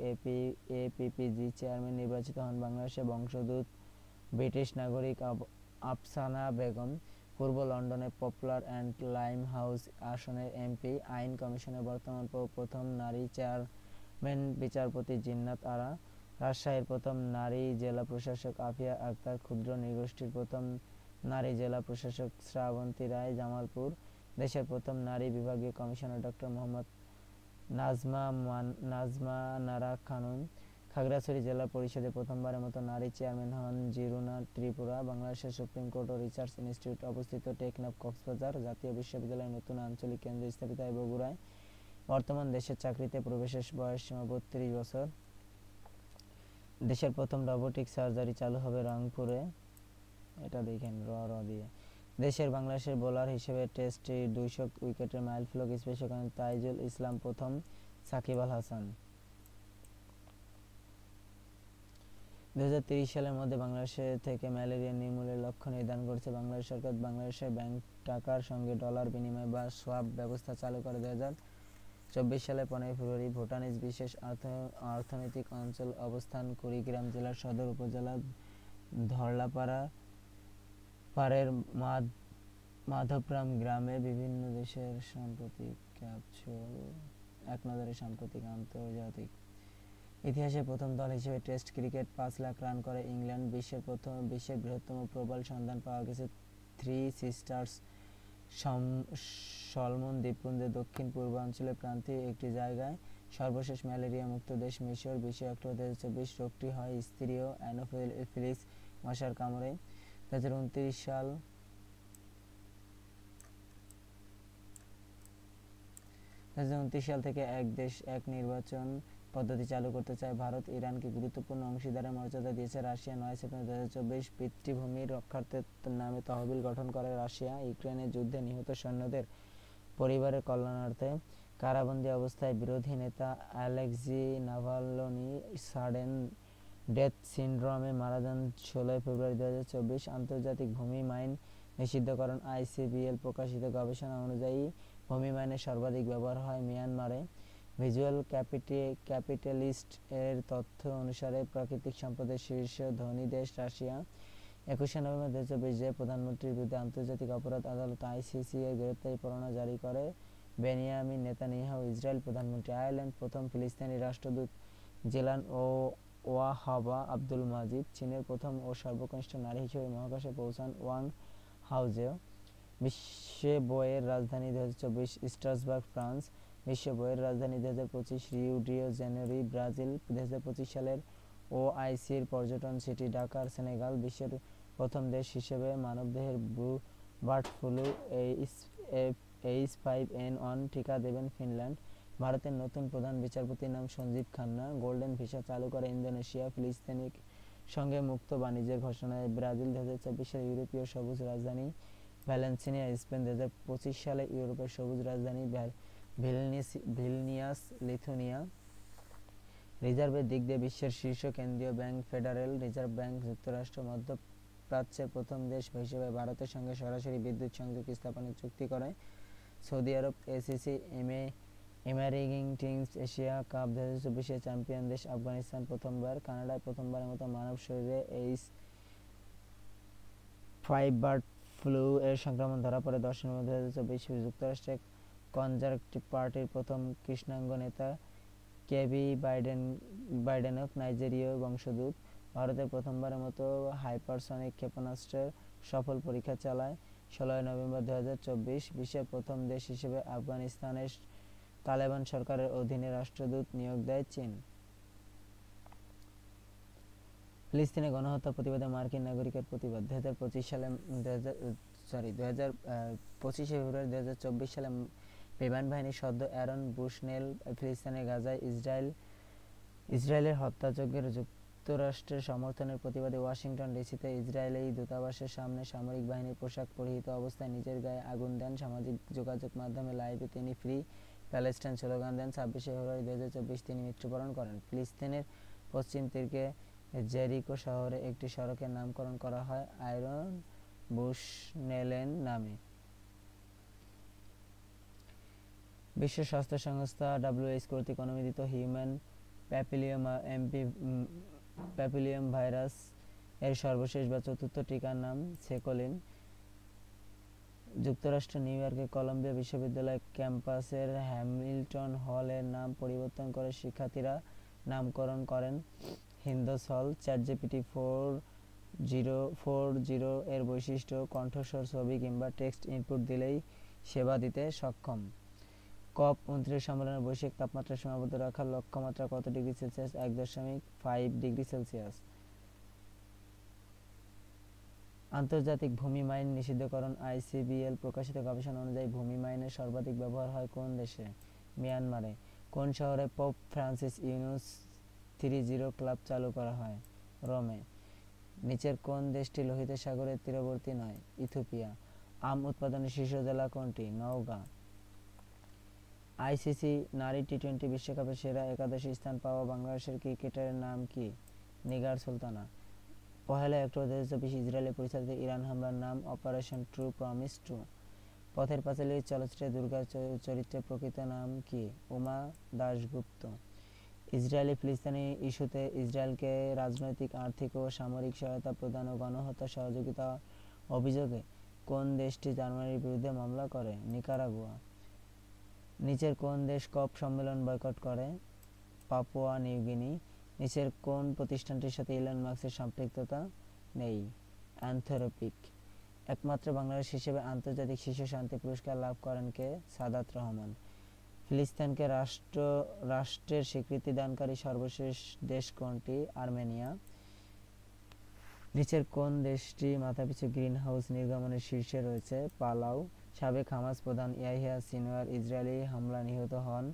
APPG chairman নির্বাচিত হন বাংলাদেশের বংশোদ্ভূত ব্রিটিশ নাগরিক আফসানা বেগম। পূর্ব লন্ডনের পপুলার অ্যান্ড লাইম হাউস আসনের MP। আইন কমিশনের বর্তমান প্রথম নারী চেয়ারম্যান বিচারপতি জিন্নাত আরা। রাজশাহীর প্রথম নারী জেলা প্রশাসক আফিয়া আক্তার। ক্ষুদ্র নৃগোষ্ঠীর প্রথম নারী জেলা প্রশাসক শ্রাবন্তী রায় জামালপুর। দেশের প্রথম নারী বিভাগীয় কমিশনার ডক্টর মোহাম্মদ নাজমা নারা খানম। খাগড়াছড়ি জেলা পরিষদে প্রথমবারের মতো নারী চেয়ারম্যান হন জিরুনা ত্রিপুরা। বাংলাদেশের সুপ্রিম কোর্ট ও রিসার্চ ইনস্টিটিউট অবস্থিত টেকনাফ কক্সবাজার। জাতীয় বিশ্ববিদ্যালয়ের নতুন আঞ্চলিক কেন্দ্র স্থাপিত হয় বগুড়ায়। বর্তমান দেশের চাকরিতে প্রবেশের বয়সসীমা 32 বছর। দেশের প্রথম রোবোটিক সার্জারি চালু হবে রংপুরে। এটা দেখেন র দিয়ে। দেশের বাংলাদেশের বোলার হিসেবে টেস্টে 200 উইকেটের মাইলফলক স্পর্শ করেন তাইজুল ইসলাম প্রথম। সাকিব আল হাসান। 2030 সালের মধ্যে বাংলাদেশে থেকে ম্যালেরিয়া নির্মূলের লক্ষ্য নির্ধারণ করেছে বাংলাদেশ সরকার। বাংলাদেশের ব্যাংক টাকার সঙ্গে ডলার বিনিময় বা সোয়াপ ব্যবস্থা চালু করে 2024 সালের 15 ফেব্রুয়ারি। ভুটানিজ বিশেষ অর্থনৈতিক অঞ্চল অবস্থান কুড়িগ্রাম জেলার সদর উপজেলা ধরলাপাড়া পাড়ের মাধবরাম গ্রামে। বিভিন্ন দেশের সাম্প্রতিক ক্যাপসুল এক নজরে সাম্প্রতিক আন্তর্জাতিক ইতিহাসে প্রথম দল হিসেবে টেস্ট ক্রিকেট 5 লাখ রান করে ইংল্যান্ড। বিশ্বের বৃহত্তম প্রবাল সন্ধান পাওয়া গেছে থ্রি সিস্টার্স সলমন দ্বীপপুঞ্জের দক্ষিণ পূর্বাঞ্চলের প্রান্তীয় একটি জায়গায়। সর্বশেষ ম্যালেরিয়া মুক্ত দেশ মিশর। 20 অক্টোবর 2024 রোগটি হয় স্ত্রী ও অ্যানোফিলিস মশার কামড়ে। 2029 সাল থেকে এক দেশ এক নির্বাচন পদ্ধতি চালু করতে চায় ভারত। ইরানকে গুরুত্বপূর্ণ অংশীদারের মর্যাদা দিয়েছে রাশিয়া। 9 সেপ্টেম্বর 2024 পিতৃভূমির রক্ষার্থে নামে তহবিল গঠন করে রাশিয়া। ইউক্রেনের যুদ্ধে নিহত সৈন্যদের পরিবারের কল্যাণার্থে। কারাবন্দী অবস্থায় বিরোধী নেতা অ্যালেক্সি নাভালনি সাডেন ডেথ সিন্ড্রোমে মারা যান 16 ফেব্রুয়ারি 2024। আন্তর্জাতিক ভূমি মাইন নিষিদ্ধকরণ। ICBL প্রকাশিত গবেষণা অনুযায়ী ভূমি মাইনের সর্বাধিক ব্যবহার হয় মিয়ানমারে। ভিজুয়াল ক্যাপিটালিস্ট এর তথ্য অনুসারে প্রাকৃতিক সম্পদের শীর্ষ ধনী দেশ রাশিয়া। 21 নভেম্বর 2024 প্রধানমন্ত্রীর বিরুদ্ধে আন্তর্জাতিক অপরাধ আদালত ICC এর গ্রেপ্তারি পরোয়ানা জারি করে বেনিয়ামিন নেতানিয়াহু। ইসরায়েল প্রধানমন্ত্রী। আয়ারল্যান্ড প্রথম ফিলিস্তিনি রাষ্ট্রদূত জেলান ওয়াহাবা আব্দুল মাজিদ। চীনের প্রথম ও সর্বকনিষ্ঠ নারী হিসেবে মহাকাশে পৌঁছান ওয়াং হাওজেও। বিশ্বে বইয়ের রাজধানী 2024 স্ট্রাসবার্গ ফ্রান্স। বিশ্ব বইয়ের রাজধানী 2025 রিও জেনেরো ব্রাজিল। 2025 সালের OICর পর্যটন সিটি ঢাকার সেনেগাল। বিশ্বের প্রথম দেশ হিসেবে মানবদেহের বার্ড ফ্লু H5N1 টিকা দেবেন ফিনল্যান্ড। ভারতের নতুন প্রধান বিচারপতির নাম সঞ্জীব খান্না। গোল্ডেন ভিসা চালু করে ইন্দোনেশিয়া। ফিলিস্তিনের সঙ্গে মুক্ত বাণিজ্যের ঘোষণায় ব্রাজিল। 2024 সালে ইউরোপীয় সবুজ রাজধানী ভ্যালেন্সিয়া স্পেন। 2025 সালে ইউরোপের সবুজ রাজধানী ভিলনিয়াস লিথুয়ানিয়া। রিজার্ভের দিক দিয়ে বিশ্বের শীর্ষ কেন্দ্রীয় ব্যাংক ফেডারেল রিজার্ভ ব্যাংক। যুক্তরাষ্ট্র মধ্যপ্রাচ্যের প্রথম দেশ হিসেবে ভারতের সঙ্গে সরাসরি বিদ্যুৎ সংযোগ স্থাপনের চুক্তি করে। সৌদি আরব। ACC এমারেটিংস এশিয়া কাপ 2024 চ্যাম্পিয়ন দেশ আফগানিস্তান প্রথমবার। কানাডায় প্রথমবারের মতো মানব শরীরে H5 বার্ড ফ্লু এর সংক্রমণ ধরা পড়ে 10 নভেম্বর 2024। যুক্তরাষ্ট্রে কনজারভেটিভ পার্টির প্রথম কৃষ্ণাঙ্গ নেতা কেভি বাইডেনক নাইজেরীয় বংশোদ্ভূত। ভারতের প্রথমবারের মতো হাইপারসনিক ক্ষেপণাস্ত্রের সফল পরীক্ষা চালায় 16 নভেম্বর 2024। বিশ্বের প্রথম দেশ হিসেবে আফগানিস্তানের তালেবান সরকারের অধীনে রাষ্ট্রদূত নিয়োগ দেয় চীন। ফিলিস্তিনে গণহত্যা প্রতিবাদে মার্কিন নাগরিকের প্রতিবাদ। 2025 ফেব্রুয়ারি 2024 সালে বিমান বাহিনী সদ্য অ্যারন বুশনেল ফিলিস্তিনের গাজায় ইসরায়েলের হত্যাযজ্ঞের যুক্তরাষ্ট্রের সমর্থনের প্রতিবাদে ওয়াশিংটন ডিসিতে ইসরায়েলি দূতাবাসের সামনে সামরিক বাহিনীর পোশাক পরিহিত অবস্থায় নিজের গায়ে আগুন দেন। সামাজিক যোগাযোগ মাধ্যমে লাইভে তিনি ফ্রি প্যালেস্টাইন স্লোগান দেন। 26 ফেব্রুয়ারি 2024 তিনি মৃত্যুবরণ করেন। ফিলিস্তিনের পশ্চিম তীরে জেরিকো শহরে একটি সড়কের নামকরণ করা হয় আয়রন বুশনেলের নামে। বিশ্ব স্বাস্থ্য সংস্থা WHO কর্তৃক অনুমোদিত হিউম্যান প্যাপিলিয়ম ভাইরাস এর সর্বশেষ বা চতুর্থ টিকার নাম সেকোলিন। যুক্তরাষ্ট্র নিউ ইয়র্কের কলম্বিয়া বিশ্ববিদ্যালয় ক্যাম্পাসের হ্যামিল্টন হল এর নাম পরিবর্তন করে শিক্ষার্থীরা নামকরণ করেন হিন্দস হল। চ্যাটজিপিটি 4.0 এর বৈশিষ্ট্য কণ্ঠস্বর, ছবি কিংবা টেক্সট ইনপুট দিলেই সেবা দিতে সক্ষম। COP29 সম্মেলনের বৈশ্বিক তাপমাত্রা সীমাবদ্ধ রাখার লক্ষ্যমাত্রা কত ডিগ্রি সেলসিয়াস? 1.5 degree Celsius. আন্তর্জাতিক ভূমি মাইন নিষিদ্ধকরণ। ICBL প্রকাশিত গবেষণা অনুযায়ী ভূমি মাইনের সর্বাধিক ব্যবহার হয় কোন দেশে? মিয়ানমারে। কোন শহরে পোপ ফ্রান্সিস ইউনুস 30 ক্লাব চালু করা হয়? রোমে। নিচের কোন দেশটি লোহিত সাগরের তীরবর্তী নয়? ইথিওপিয়া। আম উৎপাদনের শীর্ষ জেলা কোনটি? নওগাঁ। ICC নারী টি-20 বিশ্বকাপে সেরা একাদশে স্থান পাওয়া বাংলাদেশের ক্রিকেটারের নাম কি? নিগার সুলতানা। 1 অক্টোবর 2024 ইসরায়েলে পরিচালিত ইরান হামলার নাম operation true promise to. Pather Panchali চলচ্চিত্রে দুর্গা চরিত্রের প্রকৃত নাম কি? উমা দাশগুপ্ত। ইসরায়েলি ফিলিস্তিনি ইস্যুতে ইসরায়েলকে রাজনৈতিক, আর্থিক ও সামরিক সহায়তা প্রদান ও গণহত্যা সহযোগিতা অভিযোগে কোন দেশটি জার্মানির বিরুদ্ধে মামলা করে? নিকারাগুয়া। নিচের কোন দেশ কপ সম্মেলন বয়কট করে? Papua New Guinea. নিচের কোন প্রতিষ্ঠানটির সাথে ইলন মাস্কের সম্পৃক্ততা নেই? অ্যানথ্রোপিক। একমাত্র বাংলাদেশ হিসেবে আন্তর্জাতিক শিশু শান্তি পুরস্কার লাভ করেন কে? সাদাত রহমান। ফিলিস্তিনকে রাষ্ট্রের স্বীকৃতি দানকারী সর্বশেষ দেশ কোনটি? আর্মেনিয়া। নিচের কোন দেশটি মাথাপিছু গ্রিনহাউস নির্গমনের শীর্ষে রয়েছে? পালাউ। সাবেক হামাস প্রধান ইয়াহিয়া সিনওয়ার ইসরায়েলি হামলা নিহত হন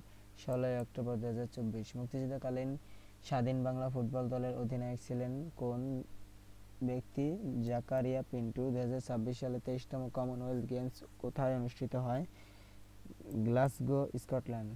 16 অক্টোবর 2024। মুক্তিযুদ্ধকালীন স্বাধীন বাংলা ফুটবল দলের অধিনায়ক ছিলেন কোন ব্যক্তি? জাকারিয়া পিন্টু। 2026 সালে 23তম কমনওয়েলথ গেমস কোথায় অনুষ্ঠিত হয়? Glasgow, Scotland.